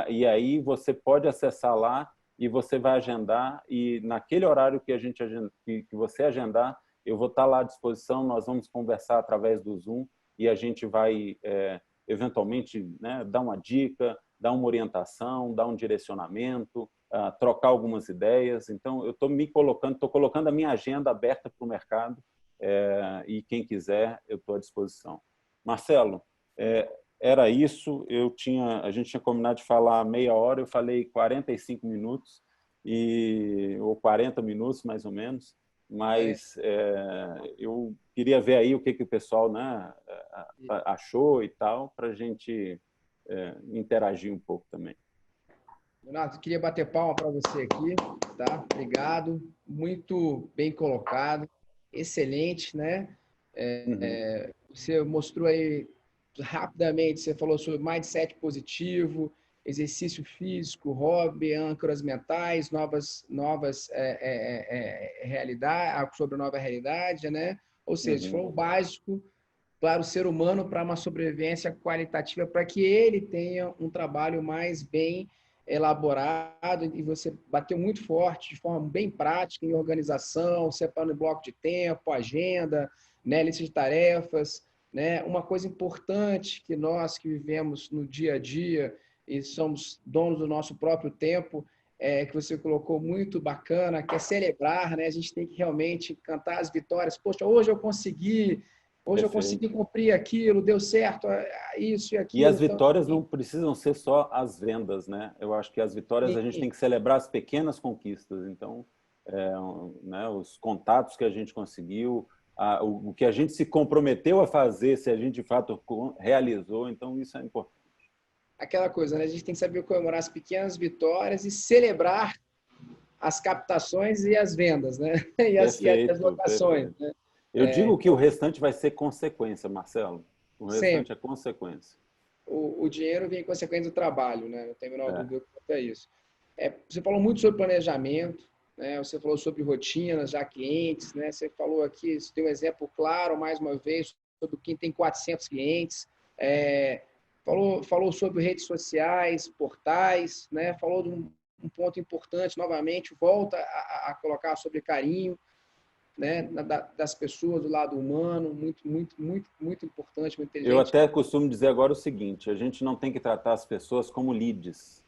Speaker 2: e aí você pode acessar lá e você vai agendar, e naquele horário que você agendar, eu vou estar lá à disposição, nós vamos conversar através do Zoom e a gente vai eventualmente, né, dar uma dica, dar uma orientação, dar um direcionamento, trocar algumas ideias. Então, eu estou colocando a minha agenda aberta para o mercado, e quem quiser, eu estou à disposição. Marcelo, era isso. A gente tinha combinado de falar meia hora, eu falei 45 minutos, ou 40 minutos, mais ou menos, mas eu queria ver aí o que o pessoal, né, achou e tal, para a gente interagir um pouco também.
Speaker 1: Leonardo, queria bater palma para você aqui, tá? Obrigado, muito bem colocado, excelente, né? Você mostrou aí rapidamente, você falou sobre mindset positivo, exercício físico, hobby, âncoras mentais, novas realidades, sobre a nova realidade, né? Ou seja, foi o básico para o ser humano, para uma sobrevivência qualitativa, para que ele tenha um trabalho mais bem elaborado. E você bateu muito forte, de forma bem prática, em organização, separando bloco de tempo, agenda, né, lista de tarefas, né? Uma coisa importante que nós que vivemos no dia a dia e somos donos do nosso próprio tempo, que você colocou muito bacana, que é celebrar, né? A gente tem que realmente cantar as vitórias. Poxa, hoje eu consegui. Hoje eu consegui cumprir aquilo, deu certo, isso e
Speaker 2: E
Speaker 1: aquilo.
Speaker 2: as
Speaker 1: Então,
Speaker 2: vitórias não precisam ser só as vendas, né? Eu acho que as vitórias a gente tem que celebrar as pequenas conquistas. Então, né, os contatos que a gente conseguiu, o que a gente se comprometeu a fazer, se a gente de fato realizou, então isso é importante.
Speaker 1: Aquela coisa, né? A gente tem que saber comemorar as pequenas vitórias e celebrar as captações e as vendas, né? E as
Speaker 2: Perfeito,
Speaker 1: locações,
Speaker 2: perfeito.
Speaker 1: né?
Speaker 2: Eu digo que o restante vai ser consequência, Marcelo. O restante
Speaker 1: Sempre.
Speaker 2: é consequência.
Speaker 1: O dinheiro vem em consequência do trabalho, né? Não tem a menor
Speaker 2: É.
Speaker 1: dúvida quanto a isso. Você falou muito sobre planejamento, né? Você falou sobre rotinas já clientes, né? Você falou aqui, você deu um exemplo claro, mais uma vez, sobre quem tem 400 clientes. Falou sobre redes sociais, portais, né? Falou de um ponto importante, novamente, volta a colocar sobre carinho, né? Das pessoas, do lado humano, muito importante, muito
Speaker 2: Eu
Speaker 1: inteligente.
Speaker 2: até costumo dizer agora o seguinte, a gente não tem que tratar as pessoas como leads.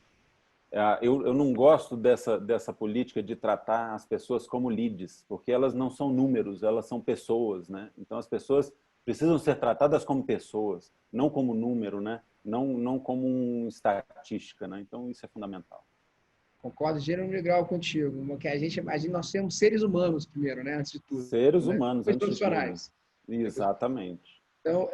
Speaker 2: Eu não gosto dessa política de tratar as pessoas como leads, porque elas não são números, elas são pessoas, né? Então, as pessoas precisam ser tratadas como pessoas, não como número, né? Não como uma estatística, né? Então, isso é fundamental.
Speaker 1: Concordo gênero e grau contigo, que nós somos seres humanos primeiro, né, antes de tudo,
Speaker 2: Seres
Speaker 1: né?
Speaker 2: humanos,
Speaker 1: Depois
Speaker 2: antes de tudo.
Speaker 1: profissionais.
Speaker 2: Exatamente.
Speaker 1: Então,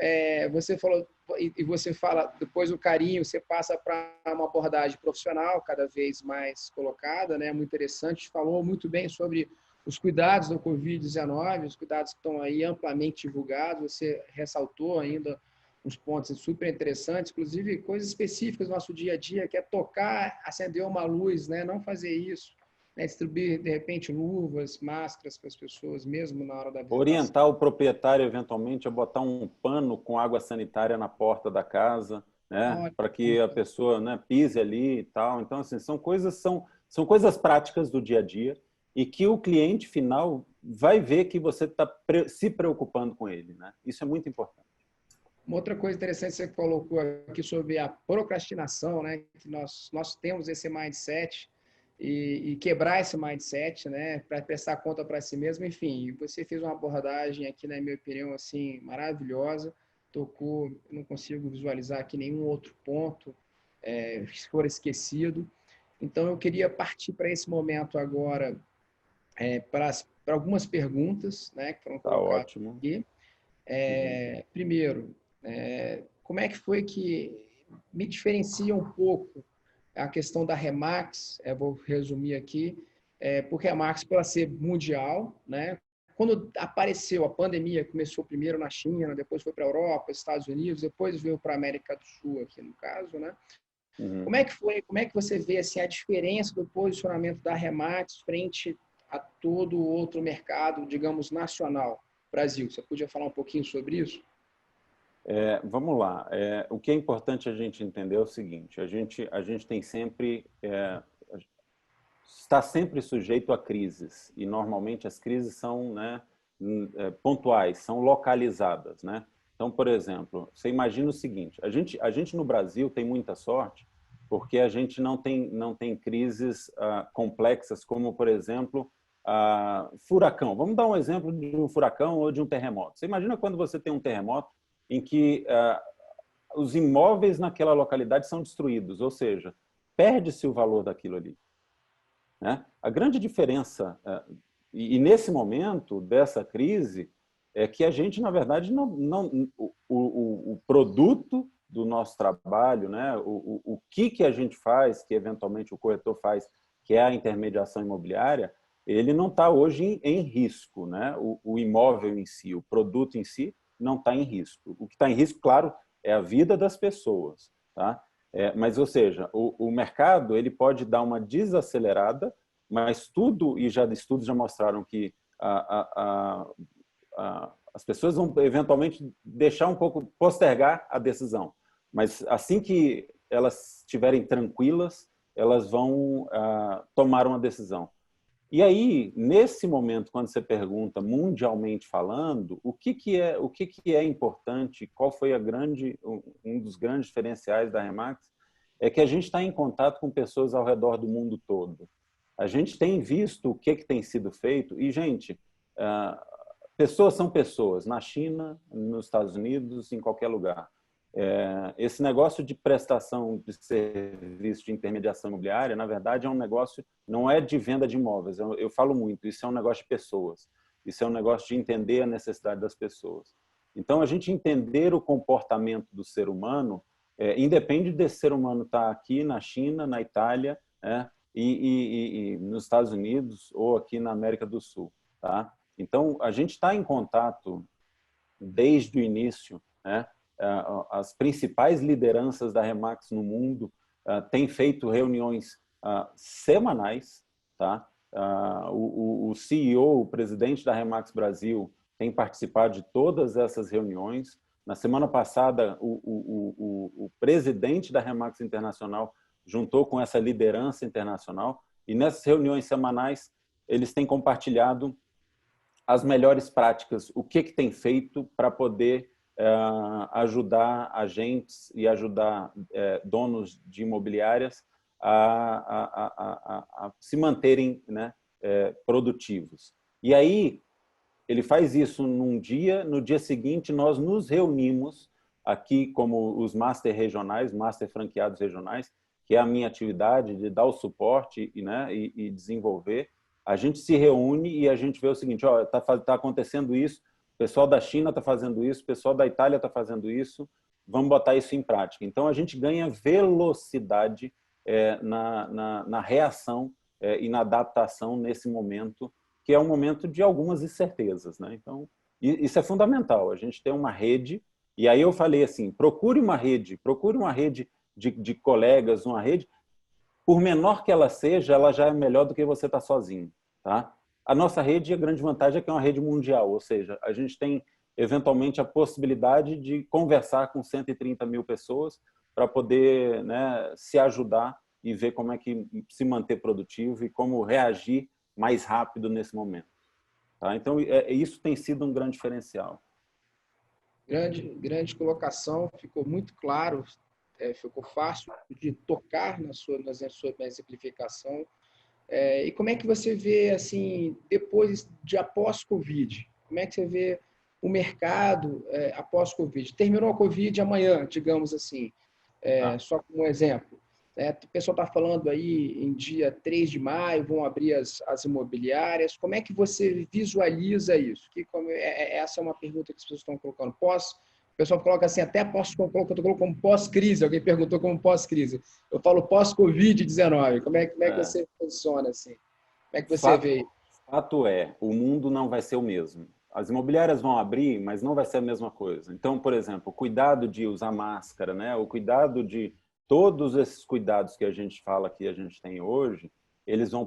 Speaker 1: você falou e você fala depois o carinho, você passa para uma abordagem profissional cada vez mais colocada, né? Muito interessante. Falou muito bem sobre os cuidados do Covid-19, os cuidados que estão aí amplamente divulgados. Você ressaltou ainda uns pontos super interessantes, inclusive coisas específicas do nosso dia a dia, que é tocar, acender uma luz, né? Não fazer isso, né? Distribuir, de repente, luvas, máscaras para as pessoas, mesmo na hora da visitação.
Speaker 2: Orientar o proprietário, eventualmente, a botar um pano com água sanitária na porta da casa, né?
Speaker 1: Olha,
Speaker 2: Para que a pessoa, né, pise ali e tal. Então, assim, são coisas práticas do dia a dia e que o cliente final vai ver que você está se preocupando com ele, né? Isso é muito importante.
Speaker 1: uma outra coisa interessante que você colocou aqui sobre a procrastinação, né? Que nós temos esse mindset e quebrar esse mindset, né? Para prestar conta para si mesmo. Enfim, você fez uma abordagem aqui, na minha opinião, assim, maravilhosa. Tocou, não consigo visualizar aqui nenhum outro ponto que for esquecido. Então, eu queria partir para esse momento agora para algumas perguntas, né? Que foram
Speaker 2: Tá
Speaker 1: colocadas
Speaker 2: ótimo.
Speaker 1: aqui. Primeiro, como é que foi que me diferencia um pouco a questão da Remax? Vou resumir aqui, porque a Remax, pela ser mundial, né? Quando apareceu a pandemia, começou primeiro na China, depois foi para a Europa, Estados Unidos, depois veio para a América do Sul, aqui no caso, né? Como é que foi? Como é que você vê assim, a diferença do posicionamento da Remax frente a todo outro mercado, digamos, nacional, Brasil? Você podia falar um pouquinho sobre isso?
Speaker 2: Vamos lá. O que é importante a gente entender é o seguinte: a gente tem sempre está sempre sujeito a crises e normalmente as crises são, né, pontuais, são localizadas, né? Então, por exemplo, você imagina o seguinte: a gente no Brasil tem muita sorte porque a gente não tem crises complexas como, por exemplo, furacão. Vamos dar um exemplo de um furacão ou de um terremoto. Você imagina quando você tem um terremoto em que os imóveis naquela localidade são destruídos, ou seja, perde-se o valor daquilo ali, né? A grande diferença, e nesse momento dessa crise, é que a gente, na verdade, o produto do nosso trabalho, né? O que a gente faz, que eventualmente o corretor faz, que é a intermediação imobiliária, ele não está hoje em risco, né? O imóvel em si, o produto em si, não está em risco. O que está em risco, claro, é a vida das pessoas, tá? Mas, ou seja, o mercado ele pode dar uma desacelerada, mas tudo, e estudos já mostraram que as pessoas vão eventualmente deixar um pouco, postergar a decisão. Mas assim que elas estiverem tranquilas, elas vão tomar uma decisão. E aí, nesse momento, quando você pergunta mundialmente falando, o que é importante, qual foi um dos grandes diferenciais da Remax, é que a gente está em contato com pessoas ao redor do mundo todo. A gente tem visto o que tem sido feito e, gente, pessoas são pessoas, na China, nos Estados Unidos, em qualquer lugar. Esse negócio de prestação de serviço de intermediação imobiliária, na verdade, é um negócio, não é de venda de imóveis, eu falo muito, isso é um negócio de pessoas, isso é um negócio de entender a necessidade das pessoas. Então, a gente entender o comportamento do ser humano, independe desse ser humano estar aqui na China, na Itália, e nos Estados Unidos ou aqui na América do Sul. Tá? Então, a gente está em contato desde o início, né? As principais lideranças da Remax no mundo têm feito reuniões semanais, tá? O CEO, o presidente da Remax Brasil, tem participado de todas essas reuniões. Na semana passada, o presidente da Remax Internacional juntou com essa liderança internacional e nessas reuniões semanais eles têm compartilhado as melhores práticas, o que tem feito para poder ajudar agentes e ajudar donos de imobiliárias a se manterem, né, produtivos. E aí, ele faz isso num dia, no dia seguinte nós nos reunimos aqui como os master regionais, master franqueados regionais, que é a minha atividade de dar o suporte e desenvolver. A gente se reúne e a gente vê o seguinte, está acontecendo isso, o pessoal da China está fazendo isso, o pessoal da Itália está fazendo isso, vamos botar isso em prática. Então, a gente ganha velocidade na reação e na adaptação nesse momento, que é um momento de algumas incertezas, né? Então, isso é fundamental, a gente tem uma rede, e aí eu falei assim, procure uma rede de colegas, uma rede, por menor que ela seja, ela já é melhor do que você estar sozinho, tá? A nossa rede, a grande vantagem é que é uma rede mundial, ou seja, a gente tem eventualmente a possibilidade de conversar com 130 mil pessoas para poder, né, se ajudar e ver como é que se manter produtivo e como reagir mais rápido nesse momento. Tá? Então, isso tem sido um grande diferencial.
Speaker 1: Grande colocação, ficou muito claro, ficou fácil de tocar na sua exemplificação. E como é que você vê, assim, depois de após Covid? Como é que você vê o mercado após Covid? Terminou a Covid amanhã, digamos assim, só como um exemplo. O pessoal está falando aí em dia 3 de maio, vão abrir as imobiliárias. Como é que você visualiza isso? Essa é uma pergunta que as pessoas estão colocando. O pessoal coloca assim, até colocou como pós-crise. Alguém perguntou como pós-crise. Eu falo pós-Covid-19. Como é que você funciona assim? Como é que você vê isso?
Speaker 2: Fato é, o mundo não vai ser o mesmo. As imobiliárias vão abrir, mas não vai ser a mesma coisa. Então, por exemplo, o cuidado de usar máscara, né? O cuidado de todos esses cuidados que a gente fala que a gente tem hoje, eles vão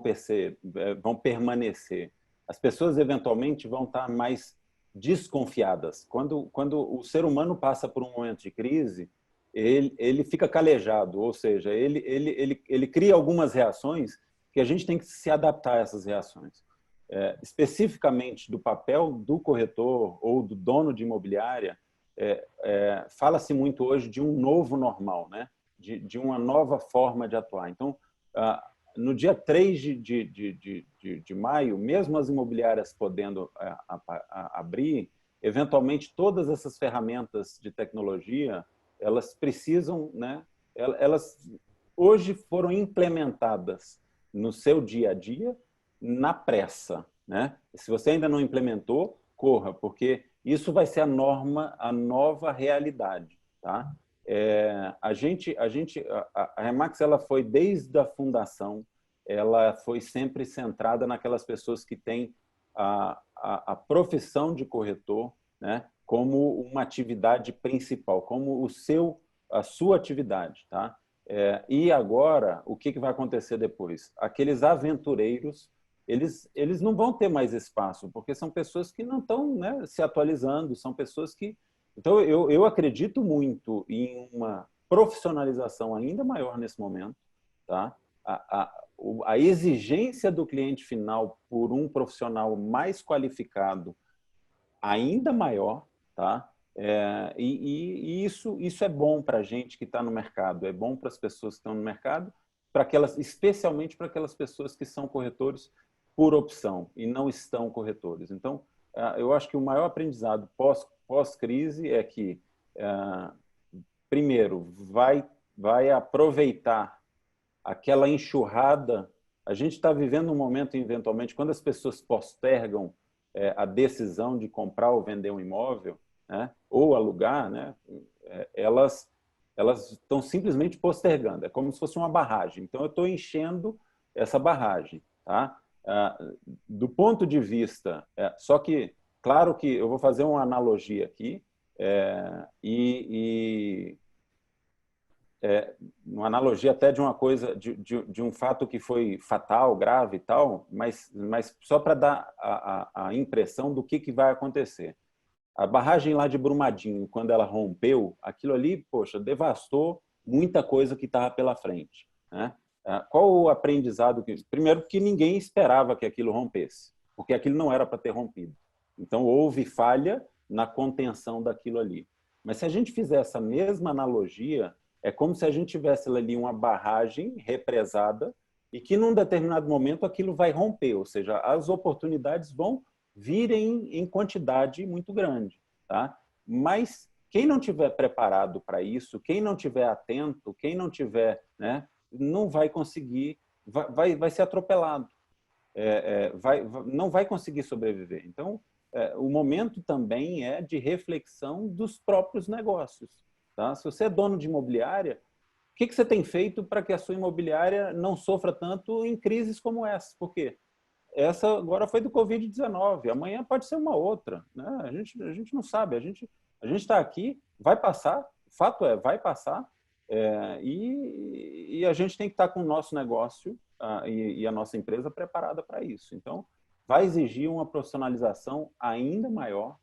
Speaker 2: permanecer. As pessoas eventualmente vão estar mais desconfiadas. Quando o ser humano passa por um momento de crise, ele fica calejado, ou seja, ele cria algumas reações que a gente tem que se adaptar a essas reações. Especificamente do papel do corretor ou do dono de imobiliária, fala-se muito hoje de um novo normal, né? De uma nova forma de atuar. Então, no dia 3 de maio, mesmo as imobiliárias podendo abrir, eventualmente todas essas ferramentas de tecnologia, elas precisam, né? Elas hoje foram implementadas no seu dia a dia na pressa, né? Se você ainda não implementou, corra, porque isso vai ser a norma, a nova realidade, tá? A Remax, ela foi desde a fundação, ela foi sempre centrada naquelas pessoas que têm a profissão de corretor, né, como uma atividade principal, como a sua atividade, tá? E agora, o que vai acontecer depois? Aqueles aventureiros, eles não vão ter mais espaço, porque são pessoas que não estão, né, se atualizando, são pessoas que... Então, eu acredito muito em uma profissionalização ainda maior nesse momento, tá? A exigência do cliente final por um profissional mais qualificado ainda maior, tá? E isso é bom para a gente que está no mercado, é bom para as pessoas que estão no mercado, especialmente para aquelas pessoas que são corretores por opção e não estão corretores. Então, eu acho que o maior aprendizado pós-crise é que, primeiro, vai aproveitar aquela enxurrada. A gente está vivendo um momento, eventualmente, quando as pessoas postergam a decisão de comprar ou vender um imóvel, né, ou alugar, né, elas estão simplesmente postergando. É como se fosse uma barragem. Então, eu estou enchendo essa barragem. Tá? Do ponto de vista... só que, claro que eu vou fazer uma analogia aqui, uma analogia até de uma coisa, de um fato que foi fatal, grave e tal, mas só para dar a impressão do que vai acontecer. A barragem lá de Brumadinho, quando ela rompeu, aquilo ali, poxa, devastou muita coisa que estava pela frente, né? Qual o aprendizado? Primeiro, que ninguém esperava que aquilo rompesse, porque aquilo não era para ter rompido. Então, houve falha na contenção daquilo ali. Mas se a gente fizer essa mesma analogia, é como se a gente tivesse ali uma barragem represada e que, num determinado momento, aquilo vai romper, ou seja, as oportunidades vão vir em quantidade muito grande. Tá? Mas quem não tiver preparado para isso, quem não tiver atento, quem não tiver, né, não vai conseguir, vai ser atropelado, não vai conseguir sobreviver. Então, o momento também é de reflexão dos próprios negócios. Tá? Se você é dono de imobiliária, o que você tem feito para que a sua imobiliária não sofra tanto em crises como essa? Por quê? Essa agora foi do Covid-19, amanhã pode ser uma outra. Né? A gente não sabe, a gente está aqui, vai passar, fato é, vai passar, e a gente tem que estar com o nosso negócio e a nossa empresa preparada para isso. Então, vai exigir uma profissionalização ainda maior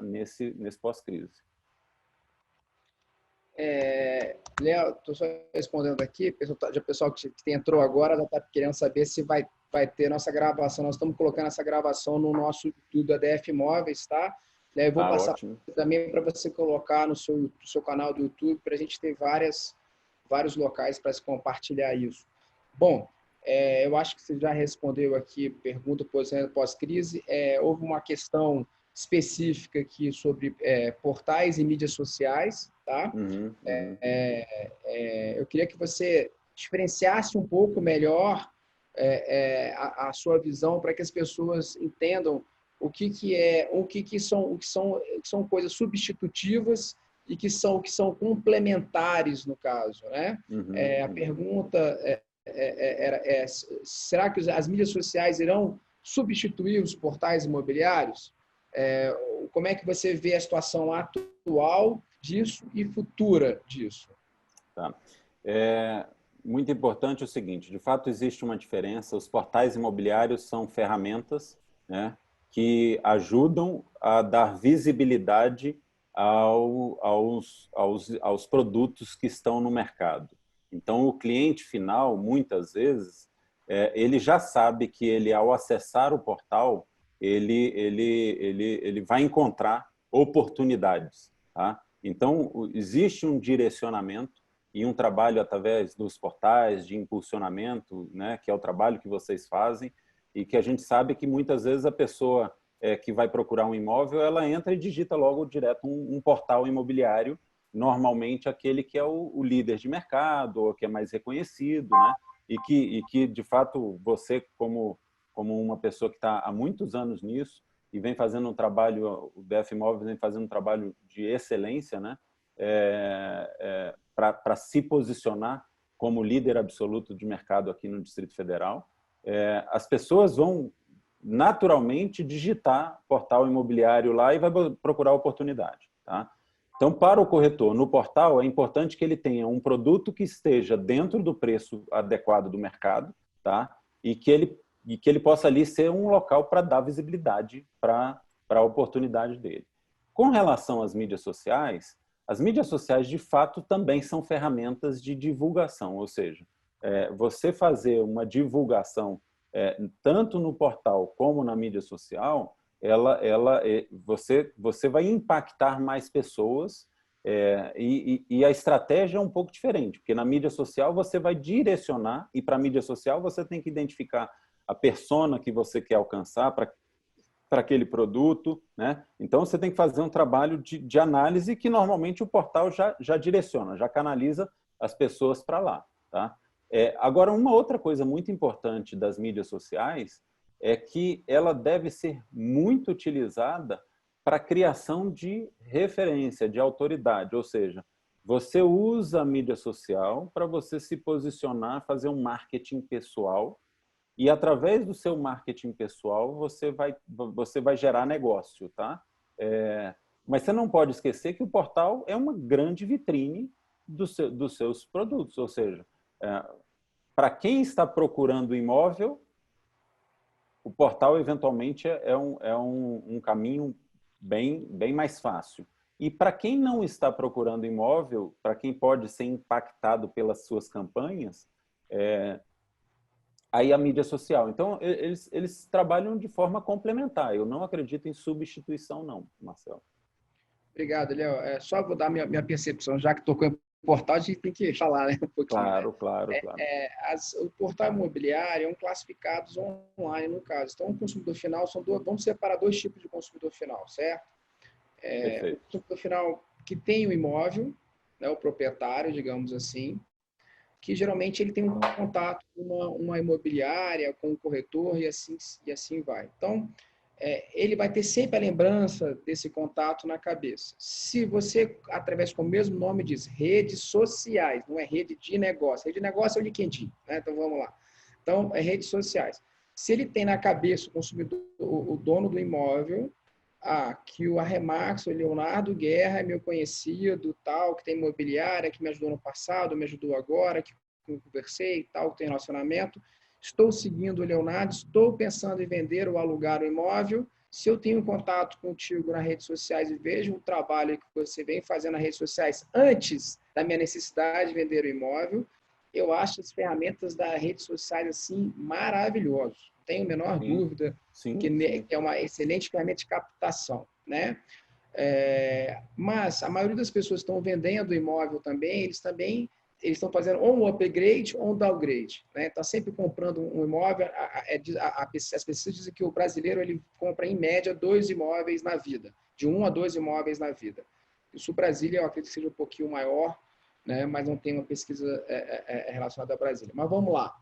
Speaker 2: nesse pós-crise.
Speaker 1: Léo, estou só respondendo aqui, o pessoal que entrou agora já está querendo saber se vai ter nossa gravação. Nós estamos colocando essa gravação no nosso YouTube da DF Imóveis, tá? Eu vou passar
Speaker 2: ótimo.
Speaker 1: Também para você colocar no seu canal do YouTube, para a gente ter vários locais para se compartilhar isso. Bom, eu acho que você já respondeu aqui, pergunta pós-crise. Houve uma questão específica aqui sobre portais e mídias sociais, tá? Eu queria que você diferenciasse um pouco melhor a sua visão para que as pessoas entendam o que são coisas substitutivas e que são complementares no caso, né? A pergunta será que as mídias sociais irão substituir os portais imobiliários? Como é que você vê a situação atual disso e futura disso?
Speaker 2: Tá. Muito importante o seguinte, de fato existe uma diferença, os portais imobiliários são ferramentas, né, que ajudam a dar visibilidade aos produtos que estão no mercado. Então, o cliente final, muitas vezes, ele já sabe que ele, ao acessar o portal, ele vai encontrar oportunidades. Tá? Então, existe um direcionamento e um trabalho através dos portais de impulsionamento, né, que é o trabalho que vocês fazem, e que a gente sabe que muitas vezes a pessoa que vai procurar um imóvel, ela entra e digita logo direto um portal imobiliário, normalmente aquele que é o líder de mercado, ou que é mais reconhecido, né? E que, de fato, você, como uma pessoa que está há muitos anos nisso e vem fazendo um trabalho, o DF Imóveis vem fazendo um trabalho de excelência, né? Para se posicionar como líder absoluto de mercado aqui no Distrito Federal, as pessoas vão naturalmente digitar portal imobiliário lá e vai procurar oportunidade. Tá? Então, para o corretor, no portal, é importante que ele tenha um produto que esteja dentro do preço adequado do mercado, tá? E que ele possa ali ser um local para dar visibilidade para a oportunidade dele. Com relação às mídias sociais, as mídias sociais, de fato, também são ferramentas de divulgação, ou seja, você fazer uma divulgação tanto no portal como na mídia social, você vai impactar mais pessoas e a estratégia é um pouco diferente, porque na mídia social você vai direcionar e para a mídia social você tem que identificar a persona que você quer alcançar para aquele produto, né? Então você tem que fazer um trabalho de análise que normalmente o portal já direciona, já canaliza as pessoas para lá, tá? Agora, uma outra coisa muito importante das mídias sociais é que ela deve ser muito utilizada para a criação de referência, de autoridade, ou seja, você usa a mídia social para você se posicionar, fazer um marketing pessoal e através do seu marketing pessoal você vai gerar negócio, tá? Mas você não pode esquecer que o portal é uma grande vitrine dos seus produtos, ou seja, para quem está procurando imóvel, o portal eventualmente é um caminho bem mais fácil. E para quem não está procurando imóvel, para quem pode ser impactado pelas suas campanhas, aí a mídia social. Então, eles trabalham de forma complementar. Eu não acredito em substituição, não, Marcelo.
Speaker 1: Obrigado, Léo. Só vou dar minha percepção, já que tocou em portal, a gente tem que falar, né, um pouquinho.
Speaker 2: Claro, claro.
Speaker 1: O portal imobiliário é um classificados online, no caso. Então, o consumidor final, vamos separar dois tipos de consumidor final, certo? O consumidor final que tem o imóvel, né, o proprietário, digamos assim, que geralmente ele tem um contato com uma imobiliária, com um corretor e assim vai. Então, ele vai ter sempre a lembrança desse contato na cabeça. Se você, através com o mesmo nome, diz redes sociais, não é rede de negócio. Rede de negócio é o LinkedIn, né? Então, vamos lá. Então, é redes sociais. Se ele tem na cabeça o consumidor, o dono do imóvel, que o Remax, o Leonardo Guerra é meu conhecido, tal, que tem imobiliária, que me ajudou no passado, me ajudou agora, que conversei, tal, que tem relacionamento. Estou seguindo o Leonardo, estou pensando em vender ou alugar o imóvel. Se eu tenho contato contigo nas redes sociais e vejo o trabalho que você vem fazendo nas redes sociais antes da minha necessidade de vender o imóvel, eu acho as ferramentas das redes sociais assim maravilhosas. Não tenho a menor dúvida que é uma excelente ferramenta de captação, né? Mas a maioria das pessoas que estão vendendo imóvel também, eles estão fazendo ou um upgrade ou um downgrade, né? Está sempre comprando um imóvel. As pessoas dizem que o brasileiro ele compra em média 2 imóveis na vida, de 1 a 2 imóveis na vida. Isso o Brasília eu acredito que seja um pouquinho maior, né? Mas não tem uma pesquisa relacionada a Brasília. Mas vamos lá.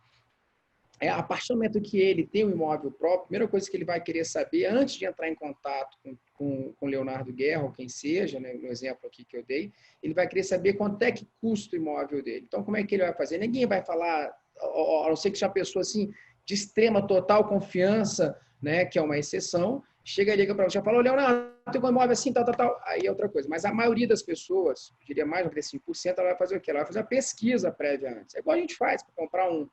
Speaker 1: A partir do momento que ele tem um imóvel próprio, a primeira coisa que ele vai querer saber, antes de entrar em contato com Leonardo Guerra, ou quem seja, né, no exemplo aqui que eu dei, ele vai querer saber quanto é que custa o imóvel dele. Então, como é que ele vai fazer? Ninguém vai falar, a não ser que seja uma pessoa assim, de extrema, total confiança, né, que é uma exceção, chega e liga para você e fala, Leonardo, tem um imóvel assim, tal. Aí é outra coisa. Mas a maioria das pessoas, eu diria mais de 5%, ela vai fazer o quê? Ela vai fazer a pesquisa prévia antes. É igual a gente faz para comprar um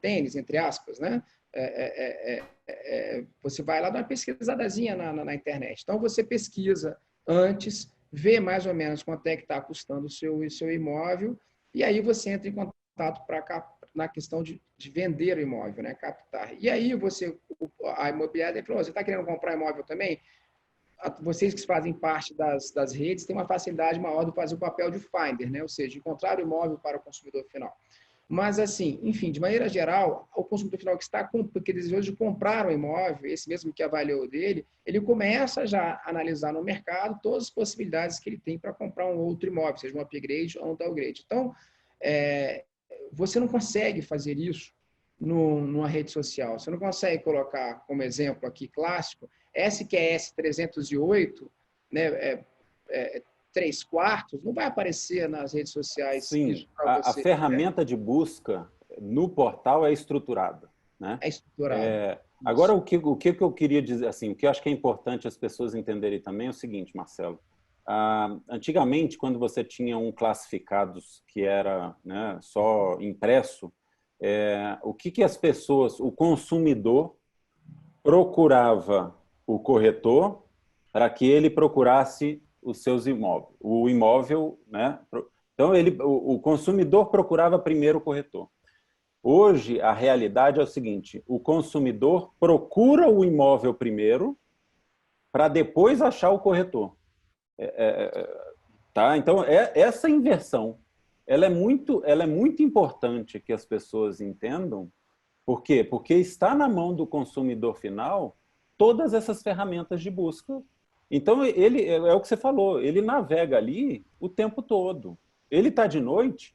Speaker 1: tênis, entre aspas, né? Você vai lá dar uma pesquisadazinha na internet. Então, você pesquisa antes, vê mais ou menos quanto é que está custando o seu imóvel, e aí você entra em contato na questão de vender o imóvel, né? Captar. E aí a imobiliária falou, você está querendo comprar imóvel também? Vocês que fazem parte das redes têm uma facilidade maior de fazer o papel de finder, né? Ou seja, de encontrar o imóvel para o consumidor final. Mas, assim, enfim, de maneira geral, o consumidor final que desejoso de comprar um imóvel, esse mesmo que avaliou dele, ele começa já a analisar no mercado todas as possibilidades que ele tem para comprar um outro imóvel, seja um upgrade ou um downgrade. Então, você não consegue fazer isso numa rede social. Você não consegue colocar, como exemplo aqui clássico, SQS 308, né, 3/4, não vai aparecer nas redes sociais.
Speaker 2: Sim, a ferramenta de busca no portal é estruturada, né?
Speaker 1: É estruturada.
Speaker 2: Agora, o que eu queria dizer, assim, o que eu acho que é importante as pessoas entenderem também é o seguinte, Marcelo, Antigamente, quando você tinha um classificados que era, né, só impresso, o que as pessoas, o consumidor, procurava o corretor para que ele procurasse os seus imóveis. O imóvel, né? Então, o consumidor procurava primeiro o corretor. Hoje, a realidade é o seguinte, o consumidor procura o imóvel primeiro para depois achar o corretor. Tá? Então, essa inversão, ela é muito importante que as pessoas entendam. Por quê? Porque está na mão do consumidor final todas essas ferramentas de busca. Então, ele é o que você falou, ele navega ali o tempo todo. Ele está de noite,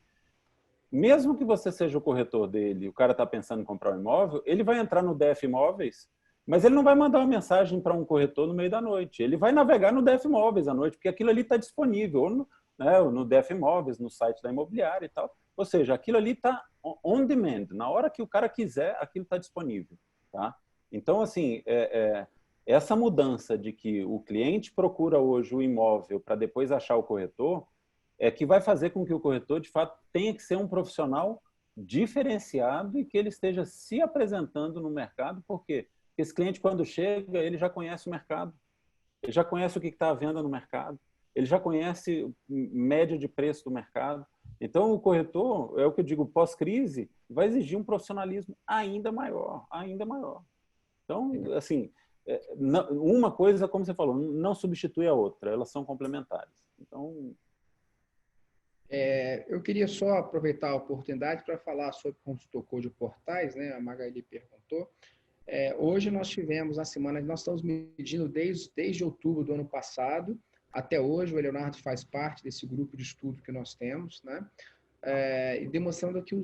Speaker 2: mesmo que você seja o corretor dele, o cara está pensando em comprar um imóvel, ele vai entrar no DF Imóveis, mas ele não vai mandar uma mensagem para um corretor no meio da noite. Ele vai navegar no DF Imóveis à noite, porque aquilo ali está disponível, ou no DF Imóveis, no site da imobiliária e tal. Ou seja, aquilo ali está on demand. Na hora que o cara quiser, aquilo está disponível. Tá? Então, assim, essa mudança de que o cliente procura hoje o imóvel para depois achar o corretor, que vai fazer com que o corretor, de fato, tenha que ser um profissional diferenciado e que ele esteja se apresentando no mercado. Por quê? Porque esse cliente, quando chega, ele já conhece o mercado, ele já conhece o que está à venda no mercado, ele já conhece média de preço do mercado. Então, o corretor, é o que eu digo, pós-crise, vai exigir um profissionalismo ainda maior, ainda maior. Então, assim, uma coisa, como você falou, não substitui a outra, elas são complementares. Então...
Speaker 1: eu queria só aproveitar a oportunidade para falar sobre como se tocou de portais, né? A Magali perguntou. Hoje nós tivemos, na semana, nós estamos medindo desde outubro do ano passado até hoje, o Leonardo faz parte desse grupo de estudo que nós temos, né? E demonstrando que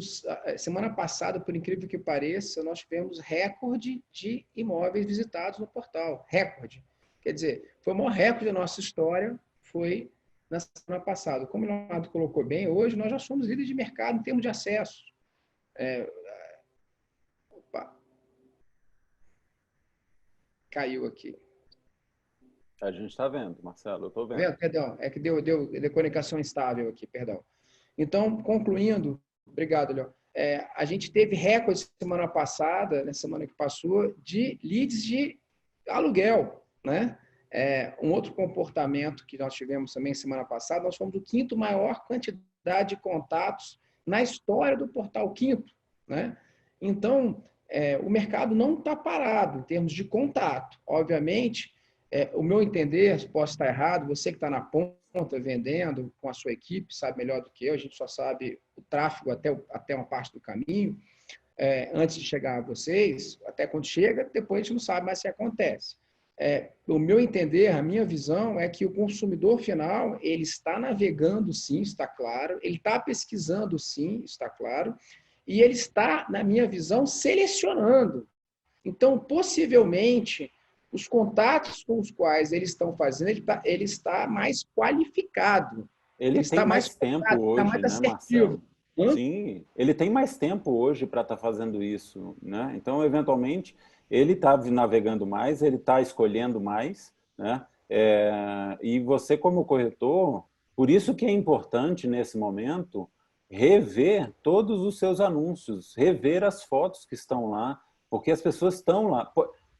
Speaker 1: semana passada, por incrível que pareça, nós tivemos recorde de imóveis visitados no portal. Recorde. Quer dizer, foi o maior recorde da nossa história, foi na semana passada. Como o Leonardo colocou bem, hoje nós já somos líderes de mercado em termos de acesso. Opa! Caiu aqui.
Speaker 2: A gente está vendo, Marcelo, eu estou vendo.
Speaker 1: Vendo? Perdão, é que deu conexão instável aqui, perdão. Então, concluindo, obrigado, Léo. A gente teve recorde semana passada, na semana que passou, de leads de aluguel, né? Um outro comportamento que nós tivemos também semana passada, nós fomos o quinto maior quantidade de contatos na história do Portal Quinto, né? Então, o mercado não está parado em termos de contato. Obviamente, o meu entender, posso estar errado, você que está na ponta vendendo com a sua equipe, sabe melhor do que eu, a gente só sabe o tráfego até uma parte do caminho, antes de chegar a vocês, até quando chega, depois a gente não sabe mais se acontece. O meu entender, a minha visão é que o consumidor final, ele está navegando sim, está claro, ele está pesquisando sim, está claro, e ele está, na minha visão, selecionando. Então, possivelmente, os contatos com os quais eles estão fazendo, ele está mais qualificado.
Speaker 2: Ele tem mais tempo hoje,
Speaker 1: mais
Speaker 2: né, Marcelo?
Speaker 1: Hã?
Speaker 2: Sim, ele tem mais tempo hoje para estar fazendo isso, né? Então, eventualmente, ele está navegando mais, ele está escolhendo mais, né? E você, como corretor, por isso que é importante, nesse momento, rever todos os seus anúncios, rever as fotos que estão lá, porque as pessoas estão lá.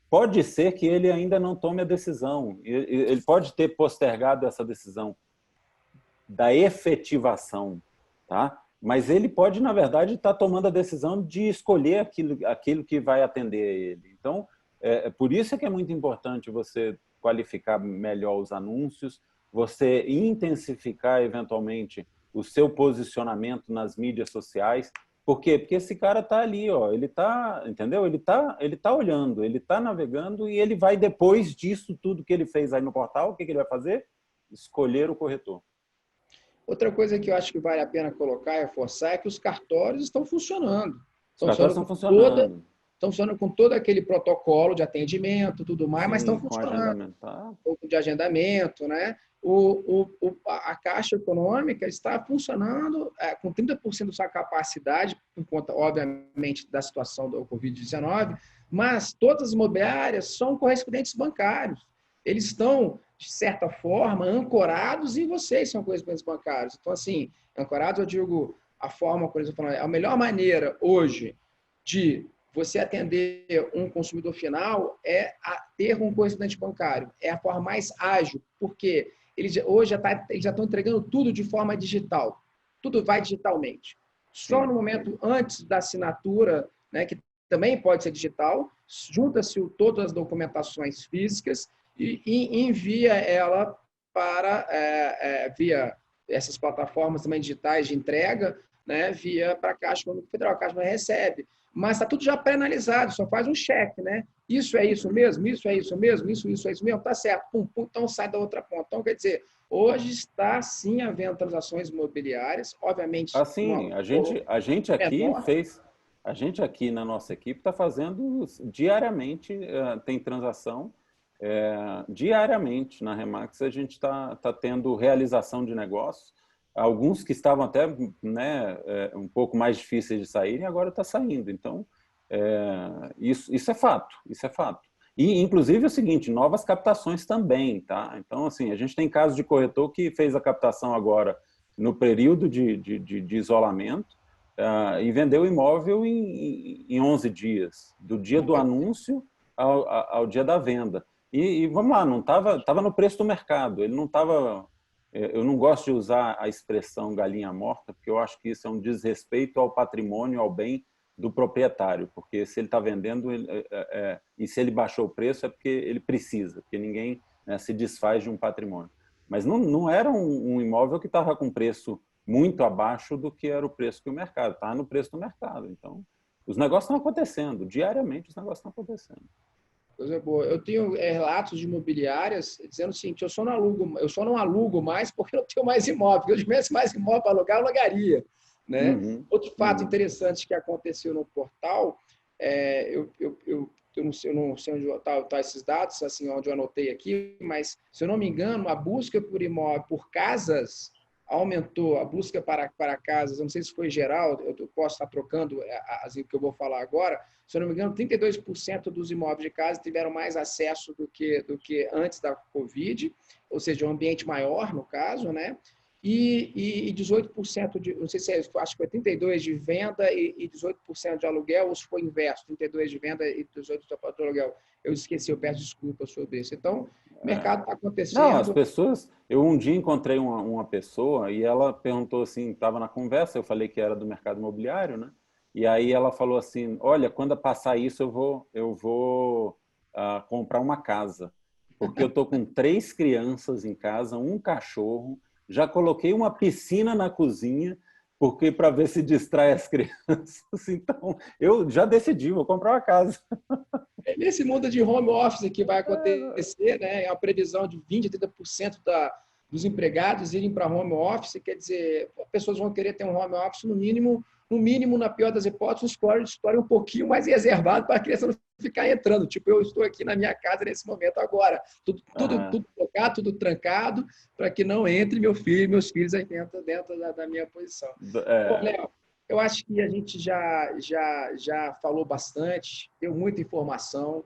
Speaker 2: Pode ser que ele ainda não tome a decisão, ele pode ter postergado essa decisão da efetivação, tá? Mas ele pode, na verdade, estar tomando a decisão de escolher aquilo que vai atender a ele. Então, por isso é que é muito importante você qualificar melhor os anúncios, você intensificar, eventualmente, o seu posicionamento nas mídias sociais. Por quê? Porque esse cara está ali, ó, ele está, entendeu? Ele tá olhando, ele está navegando e ele vai, depois disso tudo que ele fez aí no portal, o que ele vai fazer? Escolher o corretor.
Speaker 1: Outra coisa que eu acho que vale a pena colocar e reforçar é que os cartórios estão funcionando.
Speaker 2: Os cartórios estão funcionando.
Speaker 1: Estão funcionando com todo aquele protocolo de atendimento, tudo mais,
Speaker 2: sim,
Speaker 1: mas estão
Speaker 2: com
Speaker 1: funcionando.
Speaker 2: Agendamento, tá?
Speaker 1: De agendamento, né? A Caixa Econômica está funcionando com 30% da sua capacidade, por conta, obviamente, da situação do Covid-19, mas todas as imobiliárias são correspondentes bancários. Eles estão de certa forma, ancorados em vocês, são conhecimentos bancários. Então, assim, ancorados, eu digo, a forma, por exemplo, a melhor maneira hoje de você atender um consumidor final é ter um correspondente bancário. É a forma mais ágil, porque eles hoje eles já estão entregando tudo de forma digital. Tudo vai digitalmente. Só no momento antes da assinatura, né, que também pode ser digital, junta-se todas as documentações físicas e envia ela para via essas plataformas também digitais de entrega, né, via para a Caixa Econômica Federal. A Caixa recebe, mas está tudo já pré-analisado, só faz um cheque, né? Isso é isso mesmo, isso é isso mesmo, isso é isso mesmo, tá certo. Pum, pum, então sai da outra ponta. Então, quer dizer, hoje está sim havendo transações imobiliárias, obviamente,
Speaker 2: Assim, a gente aqui
Speaker 1: menor.
Speaker 2: fez, a gente aqui na nossa equipe está fazendo diariamente, tem transação, diariamente na Remax a gente está tendo realização de negócios, alguns que estavam até, né, um pouco mais difíceis de saírem, agora está saindo. Então, isso é fato, isso é fato. E, inclusive, é o seguinte, novas captações também, tá? Então, assim, a gente tem casos de corretor que fez a captação agora no período de isolamento e vendeu o imóvel em 11 dias, do dia do anúncio ao dia da venda. E vamos lá, não tava no preço do mercado, ele não estava... Eu não gosto de usar a expressão galinha morta, porque eu acho que isso é um desrespeito ao patrimônio, ao bem do proprietário, porque se ele está vendendo e se ele baixou o preço é porque ele precisa, porque ninguém, né, se desfaz de um patrimônio. Mas não era um imóvel que estava com preço muito abaixo do que era o preço que o mercado, estava no preço do mercado. Então, os negócios estão acontecendo, diariamente os negócios estão acontecendo.
Speaker 1: Coisa boa. Eu tenho relatos de imobiliárias dizendo o seguinte: eu só não alugo mais porque eu não tenho mais imóvel. Porque se eu tivesse mais imóvel para alugar, eu alugaria. Né? Outro fato interessante que aconteceu no portal, eu não sei onde estão esses dados, assim, onde eu anotei aqui, mas, se eu não me engano, a busca por imóvel, por casas, aumentou. A busca para casas, eu não sei se foi geral, eu posso estar trocando o que eu vou falar agora. Se eu não me engano, 32% dos imóveis de casa tiveram mais acesso do que antes da Covid, ou seja, um ambiente maior, no caso, né? E 18% não sei se acho que foi 32% de venda e 18% de aluguel, ou se foi inverso, 32% de venda e 18% de aluguel. Eu esqueci, eu peço desculpas sobre isso. Então, o mercado está
Speaker 2: Não, as
Speaker 1: acontecendo.
Speaker 2: pessoas... Eu um dia encontrei uma pessoa e ela perguntou assim, estava na conversa, eu falei que era do mercado imobiliário, né? E aí ela falou assim, olha, quando passar isso eu vou comprar uma casa, porque eu estou com 3 crianças em casa, um cachorro, já coloquei uma piscina na cozinha, porque para ver se distrai as crianças. Então, eu já decidi, vou comprar uma casa.
Speaker 1: Nesse mundo de home office que vai acontecer, né, é uma previsão de 20% a 30% dos empregados irem para home office, quer dizer, pessoas vão querer ter um home office no mínimo, na pior das hipóteses, um story um pouquinho mais reservado para a criança não ficar entrando. Tipo, eu estou aqui na minha casa nesse momento agora, tudo blocado, tudo trancado, para que não entre meu filho e meus filhos aí dentro da minha posição. Bom, Léo, eu acho que a gente já falou bastante, deu muita informação.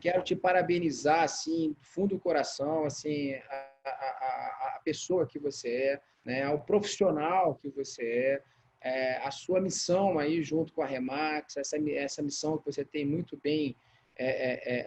Speaker 1: Quero te parabenizar, assim, do fundo do coração, assim, a pessoa que você é, né, o profissional que você a sua missão aí junto com a Remax, essa missão que você tem muito bem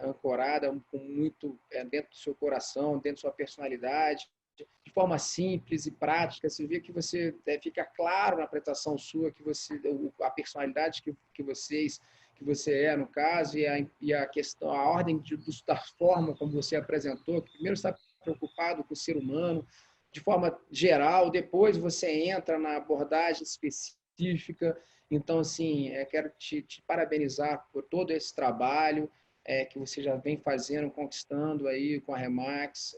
Speaker 1: ancorada, com muito dentro do seu coração, dentro da sua personalidade, de forma simples e prática. Você vê que você fica claro na apresentação sua que você a personalidade que você é, no caso, e a questão, a ordem da forma como você apresentou, que primeiro está preocupado com o ser humano, de forma geral, depois você entra na abordagem específica. Então, assim, quero te parabenizar por todo esse trabalho que você já vem fazendo, conquistando aí com a Remax,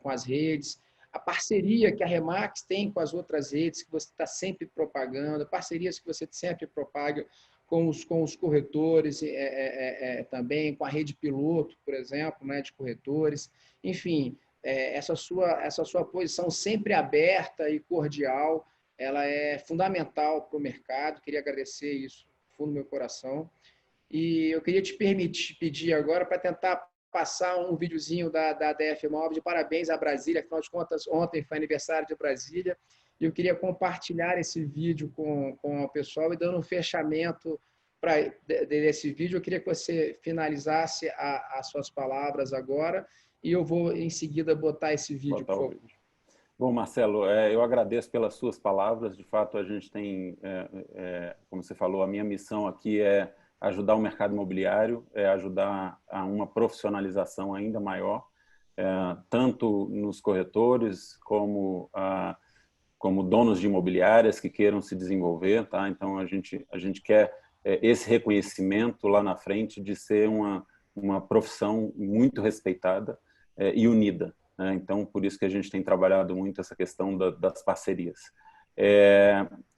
Speaker 1: com as redes, a parceria que a Remax tem com as outras redes que você está sempre propagando, parcerias que você sempre propaga com os corretores, também com a rede piloto, por exemplo, né, de corretores. Enfim, essa sua posição sempre aberta e cordial, ela é fundamental para o mercado. Queria agradecer isso do fundo do meu coração. E eu queria te pedir agora para tentar passar um videozinho da DF Mob de parabéns a Brasília, afinal de contas, ontem foi aniversário de Brasília, e eu queria compartilhar esse vídeo com o pessoal e dando um fechamento desse vídeo. Eu queria que você finalizasse as suas palavras agora e eu vou, em seguida, botar esse vídeo, por favor.
Speaker 2: Bom, Marcelo, eu agradeço pelas suas palavras. De fato, a gente tem, como você falou, a minha missão aqui é ajudar o mercado imobiliário, é ajudar a uma profissionalização ainda maior, tanto nos corretores como donos de imobiliárias que queiram se desenvolver, tá? Então, a gente quer esse reconhecimento lá na frente de ser uma profissão muito respeitada e unida, né? Então, por isso que a gente tem trabalhado muito essa questão das parcerias.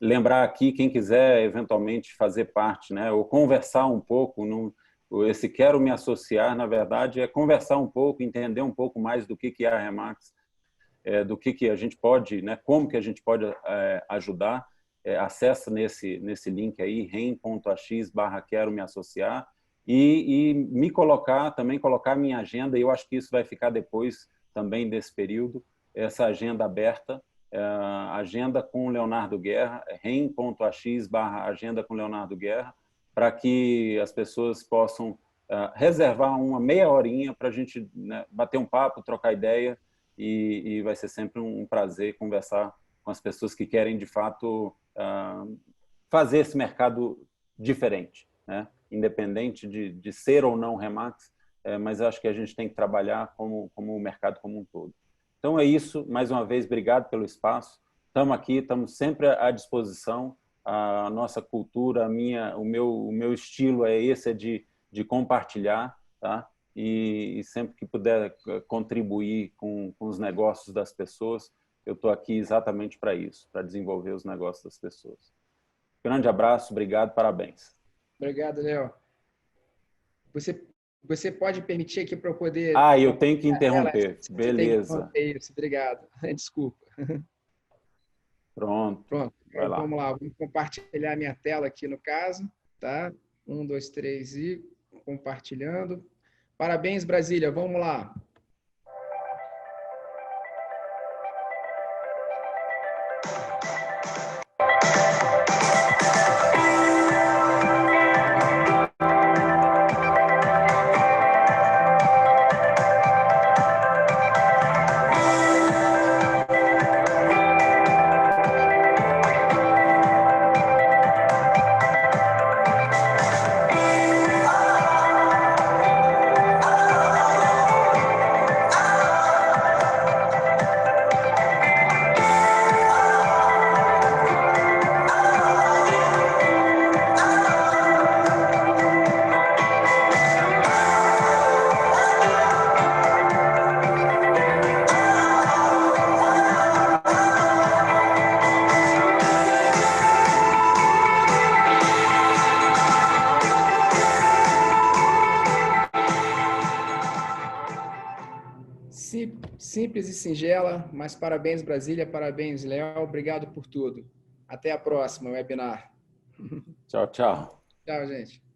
Speaker 2: Lembrar aqui, quem quiser eventualmente fazer parte, né, ou conversar um pouco, esse quero me associar, na verdade, é conversar um pouco, entender um pouco mais do que é a Remax, do que a gente pode, né, como que a gente pode ajudar. Acessa nesse link aí, rem.ax/quero me associar, e me colocar minha agenda, e eu acho que isso vai ficar depois também desse período, essa agenda aberta, agenda com Leonardo Guerra, rem.ax/agenda com Leonardo Guerra, para que as pessoas possam reservar uma meia horinha para a gente, né, bater um papo, trocar ideia, e vai ser sempre um prazer conversar com as pessoas que querem, de fato, fazer esse mercado diferente, né? Independente de ser ou não Remax, mas acho que a gente tem que trabalhar como o mercado como um todo. Então é isso, mais uma vez, obrigado pelo espaço. Estamos aqui, estamos sempre à disposição. A nossa cultura, o meu estilo é esse, de compartilhar, tá? E sempre que puder contribuir com os negócios das pessoas, eu estou aqui exatamente para isso, para desenvolver os negócios das pessoas. Grande abraço, obrigado, parabéns.
Speaker 1: Obrigado, Léo. Você pode permitir aqui para eu poder...
Speaker 2: Eu tenho que interromper. Beleza.
Speaker 1: É isso, obrigado. Desculpa.
Speaker 2: Pronto.
Speaker 1: Vai lá. Vamos lá, vamos compartilhar minha tela aqui no caso, tá? 1, 2, 3 e compartilhando. Parabéns, Brasília, vamos lá. Simples e singela, mas parabéns, Brasília, parabéns, Léo, obrigado por tudo. Até a próxima, webinar.
Speaker 2: Tchau, tchau.
Speaker 1: Tchau, gente.